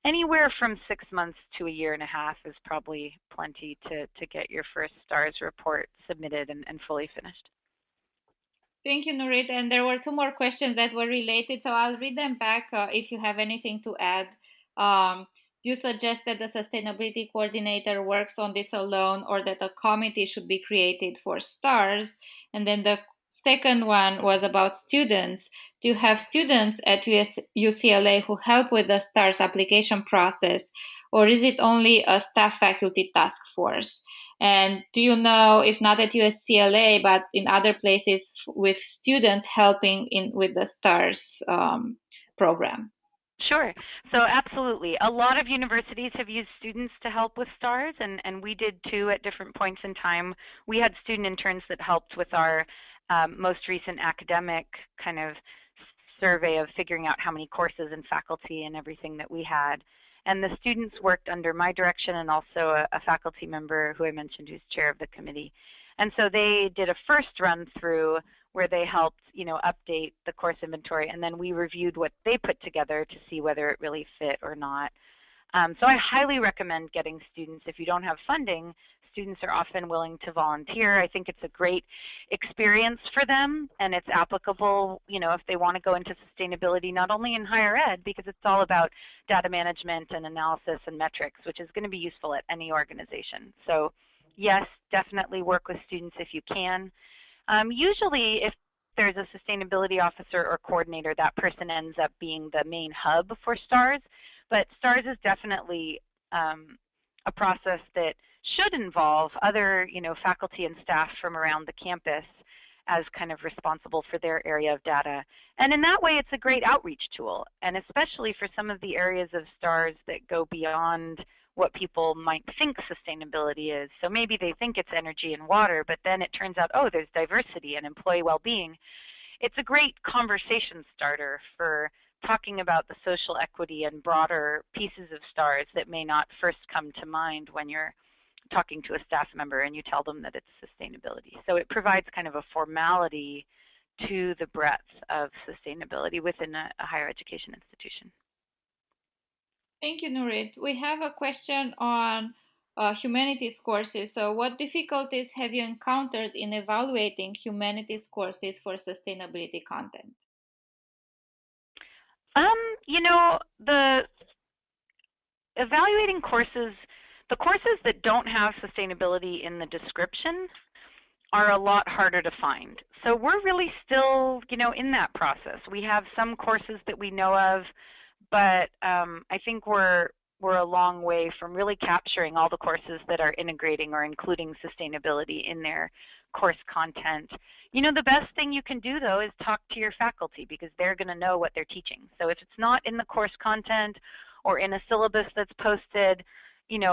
anywhere from 6 months to a year and a half is probably plenty to get your first STARS report submitted and fully finished. Thank you, Nurit. And there were two more questions that were related, so I'll read them back if you have anything to add. Um, you suggest that the sustainability coordinator works on this alone or that a committee should be created for STARS. And then the second one was about students. Do you have students at UCLA who help with the STARS application process, or is it only a staff faculty task force? And do you know, if not at USCLA, but in other places with students helping with the STARS program? Sure. So absolutely. A lot of universities have used students to help with STARS, and we did too at different points in time. We had student interns that helped with our most recent academic kind of survey of figuring out how many courses and faculty and everything that we had. And the students worked under my direction and also a faculty member who I mentioned who's chair of the committee. And so they did a first run through where they helped, update the course inventory, and then we reviewed what they put together to see whether it really fit or not. So I highly recommend getting students. If you don't have funding, students are often willing to volunteer. I think it's a great experience for them, and it's applicable, if they want to go into sustainability, not only in higher ed, because it's all about data management and analysis and metrics, which is going to be useful at any organization. So yes, definitely work with students if you can. Usually, if there's a sustainability officer or coordinator, that person ends up being the main hub for STARS. But STARS is definitely a process that should involve other, faculty and staff from around the campus as kind of responsible for their area of data. And in that way, it's a great outreach tool, and especially for some of the areas of STARS that go beyond what people might think sustainability is. So maybe they think it's energy and water, but then it turns out, oh, there's diversity and employee well-being. It's a great conversation starter for talking about the social equity and broader pieces of STARS that may not first come to mind when you're talking to a staff member and you tell them that it's sustainability. So it provides kind of a formality to the breadth of sustainability within a higher education institution. Thank you, Nurit. We have a question on humanities courses. So what difficulties have you encountered in evaluating humanities courses for sustainability content? The evaluating courses, the courses that don't have sustainability in the description are a lot harder to find. So we're really still, in that process. We have some courses that we know of, but I think we're a long way from really capturing all the courses that are integrating or including sustainability in their course content. The best thing you can do, though, is talk to your faculty, because they're going to know what they're teaching. So if it's not in the course content or in a syllabus that's posted,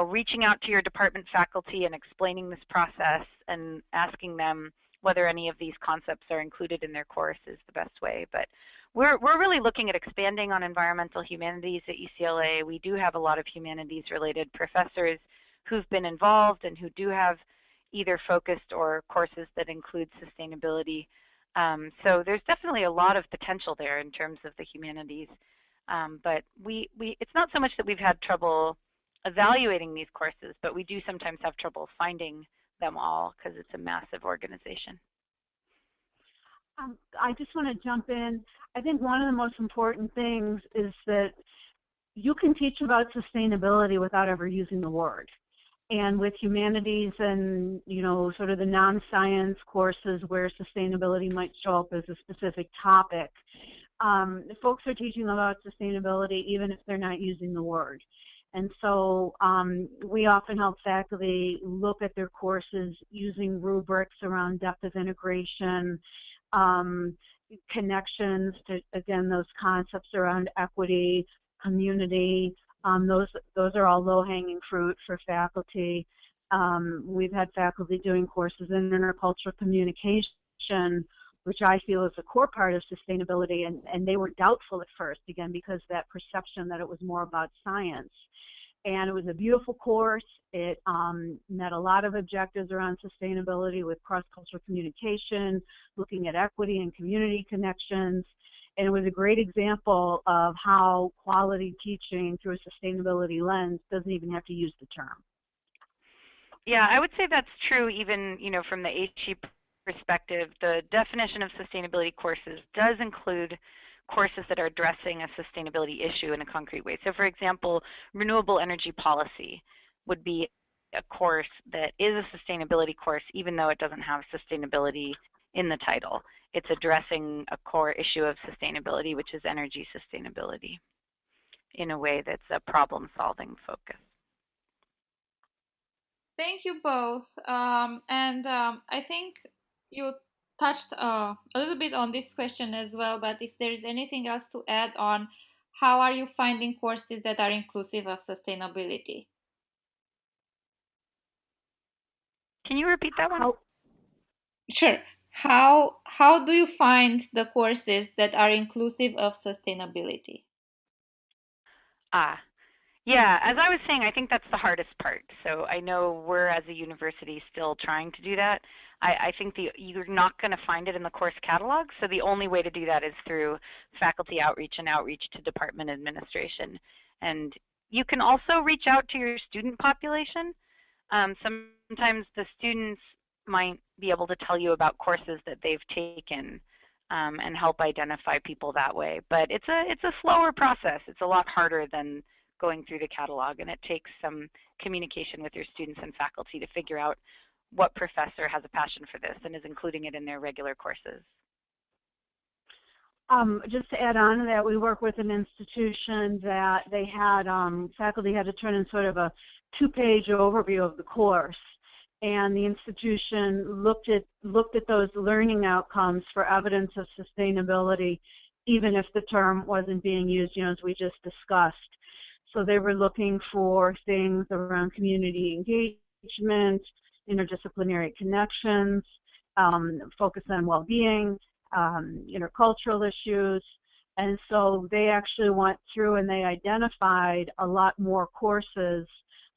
reaching out to your department faculty and explaining this process and asking them whether any of these concepts are included in their course is the best way. But we're really looking at expanding on environmental humanities at UCLA. We do have a lot of humanities-related professors who've been involved and who do have either focused or courses that include sustainability. So there's definitely a lot of potential there in terms of the humanities. But it's not so much that we've had trouble evaluating these courses, but we do sometimes have trouble finding them all because it's a massive organization. I just want to jump in. I think one of the most important things is that you can teach about sustainability without ever using the word. And with humanities and, sort of the non-science courses where sustainability might show up as a specific topic, folks are teaching about sustainability even if they're not using the word. And so we often help faculty look at their courses using rubrics around depth of integration, connections to, again, those concepts around equity, community. Those are all low-hanging fruit for faculty. We've had faculty doing courses in intercultural communication, which I feel is a core part of sustainability, and they were doubtful at first, again, because that perception that it was more about science. And it was a beautiful course. It met a lot of objectives around sustainability with cross-cultural communication, looking at equity and community connections. And it was a great example of how quality teaching through a sustainability lens doesn't even have to use the term. Yeah, I would say that's true even, from the AASHE perspective. The definition of sustainability courses does include courses that are addressing a sustainability issue in a concrete way. So for example, renewable energy policy would be a course that is a sustainability course even though it doesn't have sustainability in the title. It's addressing a core issue of sustainability, which is energy sustainability, in a way that's a problem-solving focus. Thank you both. I think you touched a little bit on this question as well, but if there is anything else to add on, how are you finding courses that are inclusive of sustainability? Can you repeat that one? Sure. How do you find the courses that are inclusive of sustainability? Yeah, as I was saying, I think that's the hardest part. So I know we're, as a university, still trying to do that. I think you're not going to find it in the course catalog, so the only way to do that is through faculty outreach and outreach to department administration. And you can also reach out to your student population. Sometimes the students might be able to tell you about courses that they've taken and help identify people that way. But it's a slower process. It's a lot harder than going through the catalog, and it takes some communication with your students and faculty to figure out what professor has a passion for this and is including it in their regular courses. Just to add on to that, we work with an institution that they had, faculty had to turn in sort of a 2-page overview of the course. And the institution looked at those learning outcomes for evidence of sustainability, even if the term wasn't being used, as we just discussed. So they were looking for things around community engagement, interdisciplinary connections, focus on well-being, intercultural issues. And so they actually went through and they identified a lot more courses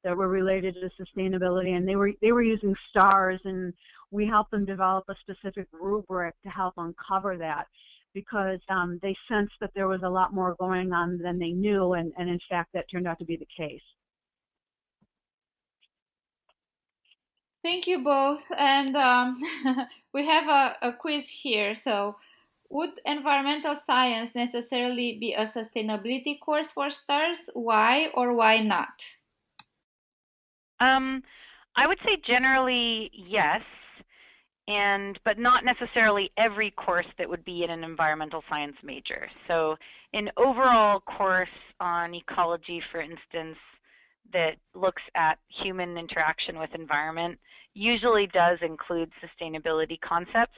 that were related to sustainability, and they were using stars, and we helped them develop a specific rubric to help uncover that, because they sensed that there was a lot more going on than they knew, and in fact that turned out to be the case. Thank you both. And we have a quiz here. So would environmental science necessarily be a sustainability course for STARS? Why or why not? I would say generally yes, but not necessarily every course that would be in an environmental science major. So an overall course on ecology, for instance, that looks at human interaction with environment usually does include sustainability concepts.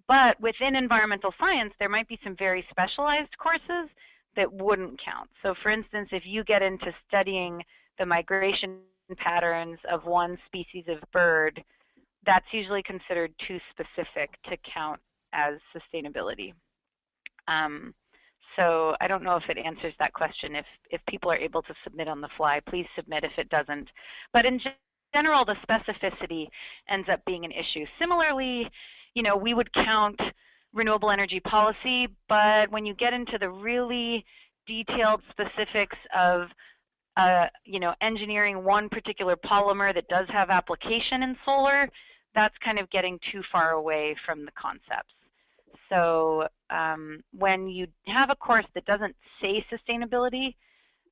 But within environmental science, there might be some very specialized courses that wouldn't count. So for instance, if you get into studying the migration patterns of one species of bird, that's usually considered too specific to count as sustainability. So I don't know if it answers that question. If people are able to submit on the fly, please submit if it doesn't. But in general, the specificity ends up being an issue. Similarly, we would count renewable energy policy, but when you get into the really detailed specifics of engineering one particular polymer that does have application in solar, that's kind of getting too far away from the concepts. So when you have a course that doesn't say sustainability,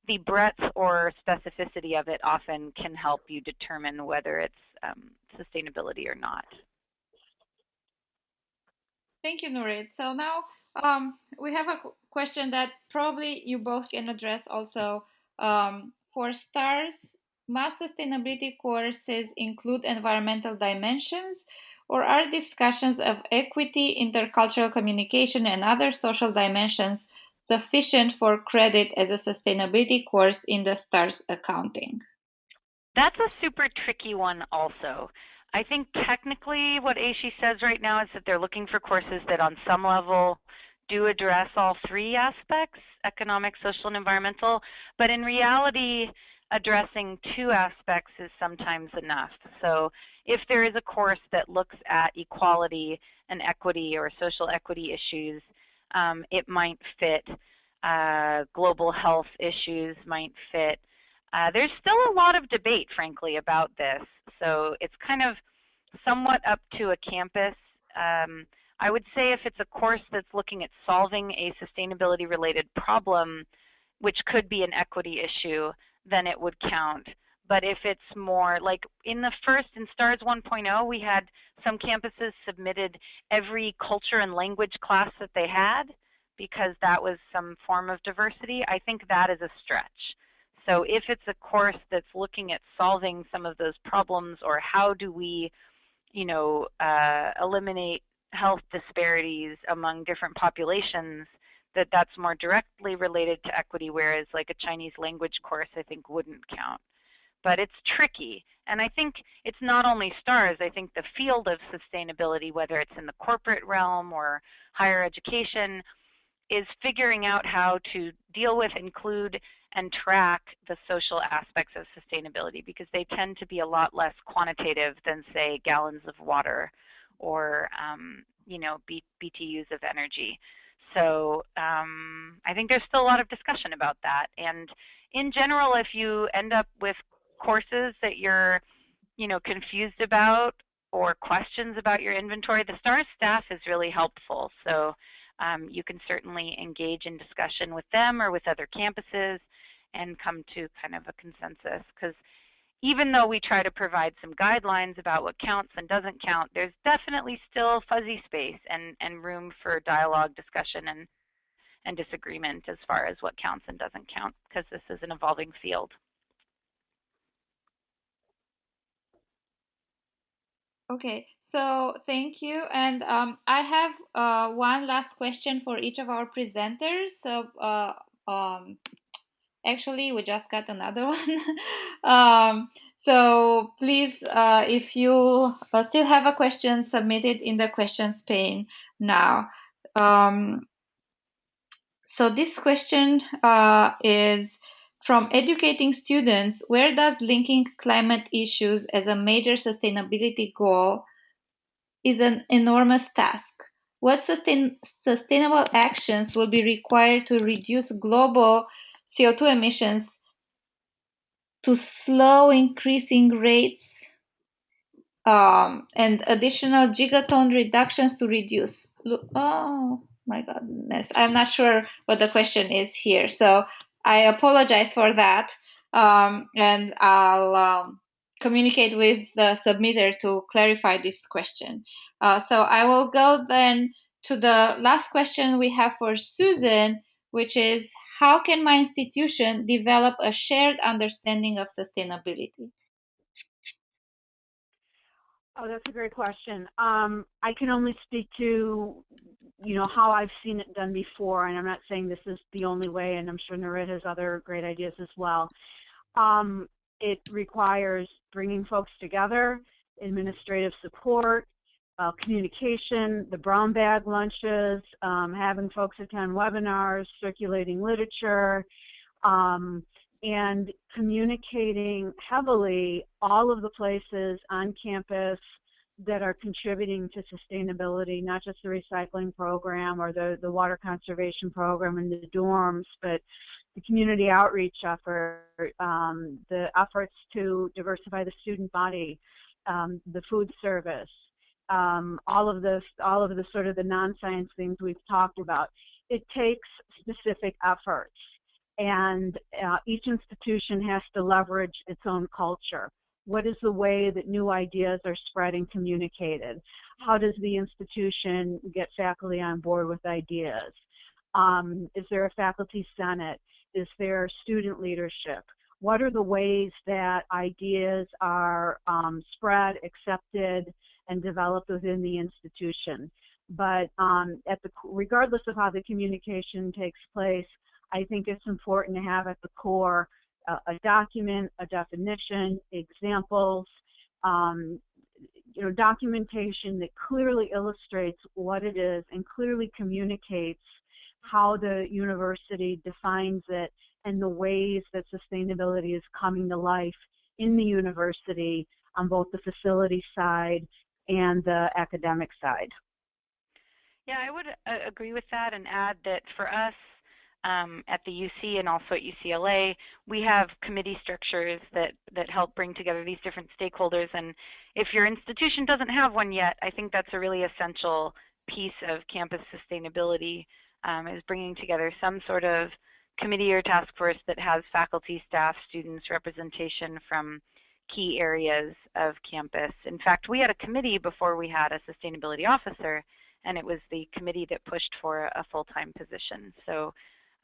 the breadth or specificity of it often can help you determine whether it's sustainability or not. Thank you, Nurit. So now we have a question that probably you both can address also. For STARS, must sustainability courses include environmental dimensions, or are discussions of equity, intercultural communication, and other social dimensions sufficient for credit as a sustainability course in the STARS accounting? That's a super tricky one also. I think technically what AASHE says right now is that they're looking for courses that on some level do address all three aspects, economic, social, and environmental, but in reality, addressing two aspects is sometimes enough. So if there is a course that looks at equality and equity or social equity issues, It might fit global health issues, might fit. There's still a lot of debate, frankly, about this. So it's kind of somewhat up to a campus. I would say if it's a course that's looking at solving a sustainability-related problem, which could be an equity issue, then it would count. But if it's more like in the first, in STARS 1.0, we had some campuses submitted every culture and language class that they had because that was some form of diversity. I think that is a stretch. So if it's a course that's looking at solving some of those problems, or how do we, eliminate health disparities among different populations, that's more directly related to equity, whereas like a Chinese language course I think wouldn't count. But it's tricky. And I think it's not only STARS, I think the field of sustainability, whether it's in the corporate realm or higher education, is figuring out how to deal with, include, and track the social aspects of sustainability, because they tend to be a lot less quantitative than, say, gallons of water or, BTUs of energy. So I think there's still a lot of discussion about that. And in general, if you end up with courses that you're, confused about or questions about your inventory, the STARS staff is really helpful. So you can certainly engage in discussion with them or with other campuses and come to kind of a consensus. Because even though we try to provide some guidelines about what counts and doesn't count, there's definitely still fuzzy space and room for dialogue, discussion, and disagreement as far as what counts and doesn't count, because this is an evolving field. Okay, so thank you. And I have one last question for each of our presenters. So actually, we just got another one. So please, if you still have a question, submit it in the questions pane now. So this question is from educating students: where does linking climate issues as a major sustainability goal is an enormous task? What sustainable actions will be required to reduce global CO2 emissions to slow increasing rates, and additional gigaton reductions to reduce? Oh my goodness, I'm not sure what the question is here, so I apologize for that, and I'll communicate with the submitter to clarify this question. So I will go then to the last question we have for Susan, which is: how can my institution develop a shared understanding of sustainability? Oh, that's a great question. I can only speak to, how I've seen it done before, and I'm not saying this is the only way, and I'm sure Narit has other great ideas as well. It requires bringing folks together, administrative support, communication, the brown bag lunches, having folks attend webinars, circulating literature, and communicating heavily all of the places on campus that are contributing to sustainability, not just the recycling program or the water conservation program in the dorms, but the community outreach effort, the efforts to diversify the student body, the food service, all of the sort of the non-science things we've talked about. It takes specific efforts. And each institution has to leverage its own culture. What is the way that new ideas are spread and communicated? How does the institution get faculty on board with ideas? Is there a faculty senate? Is there student leadership? What are the ways that ideas are spread, accepted, and developed within the institution? But regardless of how the communication takes place, I think it's important to have at the core a document, a definition, examples, documentation that clearly illustrates what it is and clearly communicates how the university defines it and the ways that sustainability is coming to life in the university on both the facility side and the academic side. Yeah, I would agree with that and add that for us at the UC and also at UCLA, we have committee structures that help bring together these different stakeholders. And if your institution doesn't have one yet, I think that's a really essential piece of campus sustainability, is bringing together some sort of committee or task force that has faculty, staff, students representation from key areas of campus. In fact, we had a committee before we had a sustainability officer, and it was the committee that pushed for a full-time position. So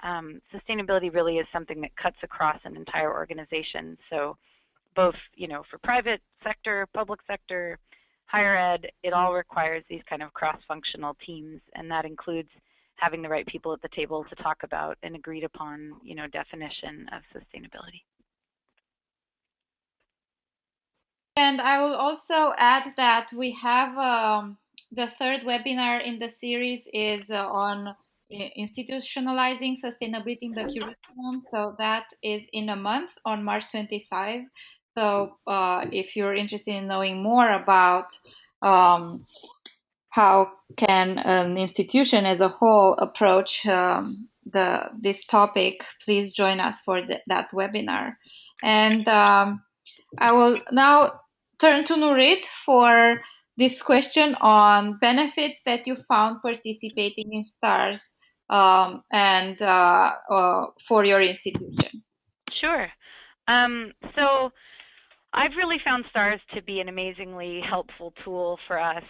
sustainability really is something that cuts across an entire organization. So both, for private sector, public sector, higher ed, it all requires these kind of cross-functional teams, and that includes having the right people at the table to talk about an agreed upon, definition of sustainability. And I will also add that we have the third webinar in the series is on institutionalizing sustainability in the curriculum. So that is in a month on March 25. So if you're interested in knowing more about how can an institution as a whole approach this topic, please join us for that webinar. And I will now turn to Nurit for this question on benefits that you found participating in STARS and for your institution. Sure. So I've really found STARS to be an amazingly helpful tool for us.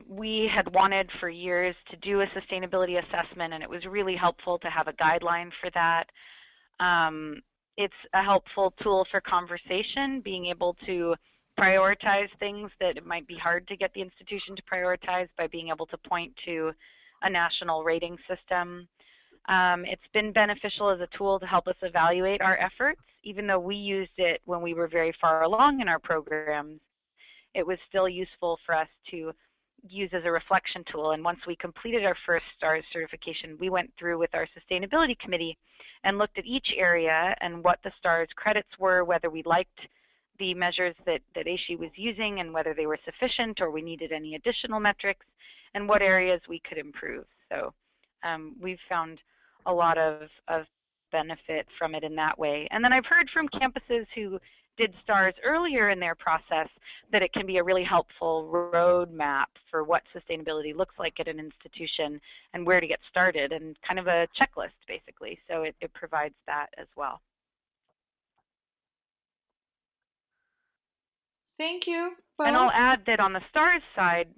We had wanted for years to do a sustainability assessment, and it was really helpful to have a guideline for that. It's a helpful tool for conversation, being able to prioritize things that it might be hard to get the institution to prioritize by being able to point to a national rating system. It's been beneficial as a tool to help us evaluate our efforts. Even though we used it when we were very far along in our programs, it was still useful for us to use as a reflection tool. And once we completed our first STARS certification, we went through with our sustainability committee and looked at each area and what the STARS credits were, whether we liked the measures that AASHE was using and whether they were sufficient or we needed any additional metrics, and what areas we could improve. So we've found a lot of benefit from it in that way. And then I've heard from campuses who did STARS earlier in their process that it can be a really helpful roadmap for what sustainability looks like at an institution and where to get started, and kind of a checklist basically. So it provides that as well. Thank you both. And I'll add that on the STARS side,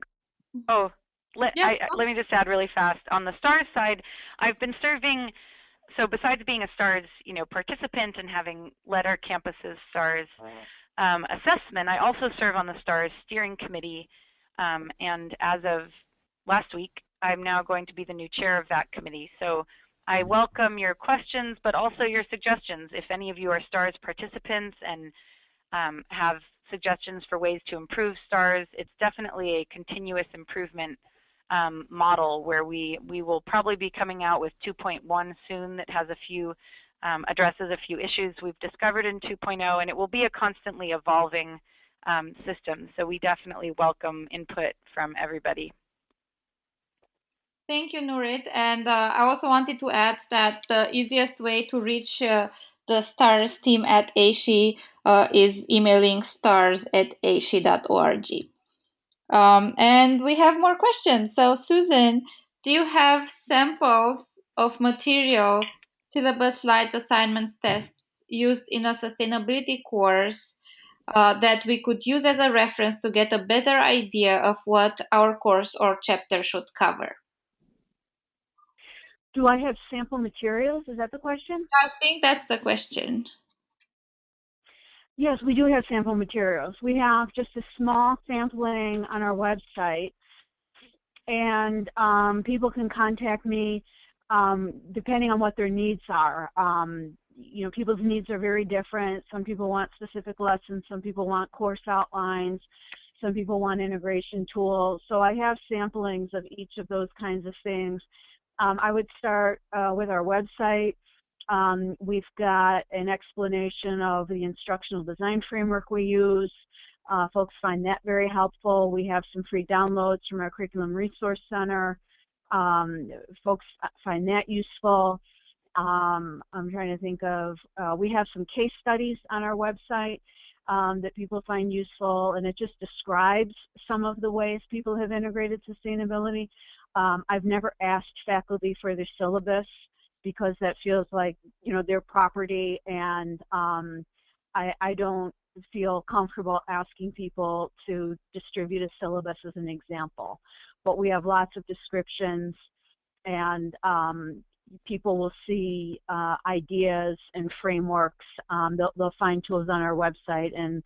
let me just add really fast. On the STARS side, I've been serving, so besides being a STARS participant and having led our campus's STARS assessment, I also serve on the STARS steering committee, and as of last week, I'm now going to be the new chair of that committee. So I welcome your questions, but also your suggestions. If any of you are STARS participants and have suggestions for ways to improve STARS, it's definitely a continuous improvement model where we will probably be coming out with 2.1 soon that has a few, addresses a few issues we've discovered in 2.0, and it will be a constantly evolving system. So we definitely welcome input from everybody. Thank you, Nurit. And I also wanted to add that the easiest way to reach the STARS team at AASHE is emailing stars@aashe.org. And we have more questions. So, Susan, do you have samples of material, syllabus slides, assignments, tests used in a sustainability course that we could use as a reference to get a better idea of what our course or chapter should cover? Do I have sample materials? Is that the question? I think that's the question. Yes, we do have sample materials. We have just a small sampling on our website, and people can contact me depending on what their needs are. People's needs are very different. Some people want specific lessons. Some people want course outlines. Some people want integration tools. So I have samplings of each of those kinds of things. I would start with our website. We've got an explanation of the instructional design framework we use. Folks find that very helpful. We have some free downloads from our Curriculum Resource Center. folks find that useful. I'm trying to think of, we have some case studies on our website that people find useful, and it just describes some of the ways people have integrated sustainability. I've never asked faculty for their syllabus because that feels like, their property, and I don't feel comfortable asking people to distribute a syllabus as an example. But we have lots of descriptions, and people will see ideas and frameworks. They'll find tools on our website, and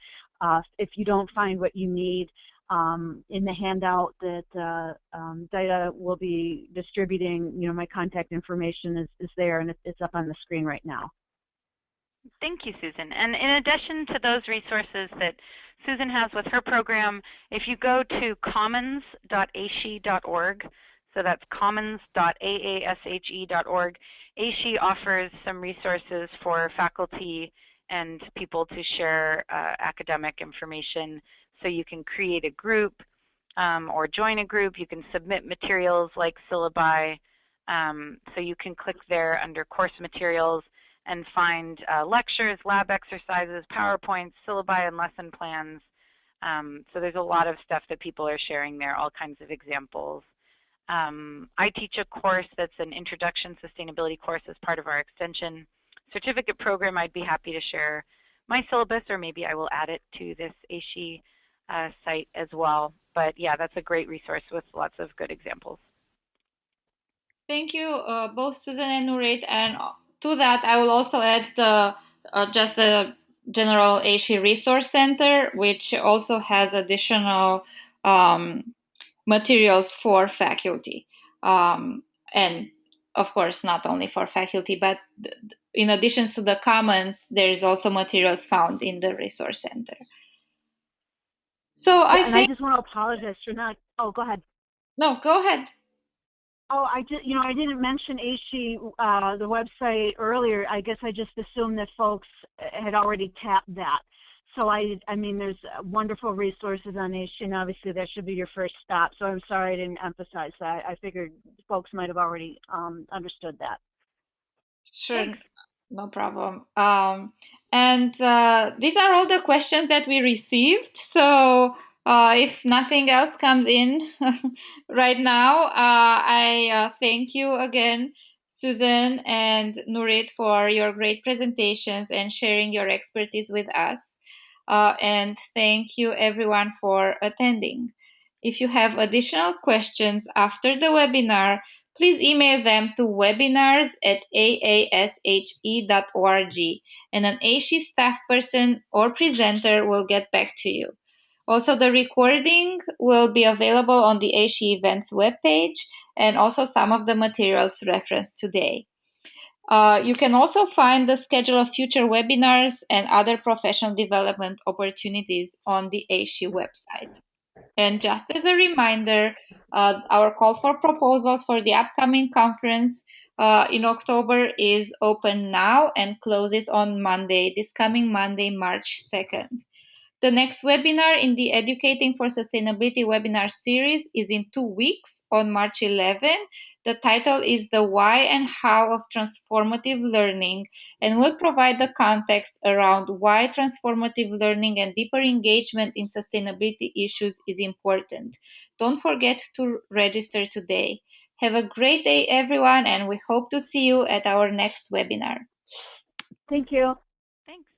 if you don't find what you need, in the handout that Dita will be distributing, my contact information is there, and it's up on the screen right now. Thank you, Susan. And in addition to those resources that Susan has with her program, if you go to commons.aashe.org, so that's commons.aashe.org, AASHE offers some resources for faculty and people to share academic information. So you can create a group or join a group. You can submit materials like syllabi. So you can click there under course materials and find lectures, lab exercises, PowerPoints, syllabi, and lesson plans. So there's a lot of stuff that people are sharing there, all kinds of examples. I teach a course that's an introduction sustainability course as part of our extension certificate program. I'd be happy to share my syllabus, or maybe I will add it to this AASHE site as well. But yeah, that's a great resource with lots of good examples. Thank you, both Susan and Nurit. And to that, I will also add just the general AASHE Resource Center, which also has additional materials for faculty. And of course, not only for faculty, but in addition to the Commons, there is also materials found in the Resource Center. So I just want to apologize for not. Oh, go ahead. No, go ahead. Oh, I didn't mention AASHE, the website earlier. I guess I just assumed that folks had already tapped that. So I mean, there's wonderful resources on AASHE, and obviously that should be your first stop. So I'm sorry I didn't emphasize that. I figured folks might have already understood that. Sure. Thanks. No problem. And these are all the questions that we received. So if nothing else comes in right now, I thank you again, Susan and Nurit, for your great presentations and sharing your expertise with us. And thank you everyone for attending. If you have additional questions after the webinar, please email them to webinars@aashe.org, and an AASHE staff person or presenter will get back to you. Also, the recording will be available on the AASHE events webpage, and also some of the materials referenced today. You can also find the schedule of future webinars and other professional development opportunities on the AASHE website. And just as a reminder, our call for proposals for the upcoming conference in October is open now and closes on Monday, this coming Monday, March 2nd. The next webinar in the Educating for Sustainability webinar series is in 2 weeks on March 11. The title is The Why and How of Transformative Learning, and will provide the context around why transformative learning and deeper engagement in sustainability issues is important. Don't forget to register today. Have a great day, everyone, and we hope to see you at our next webinar. Thank you. Thanks.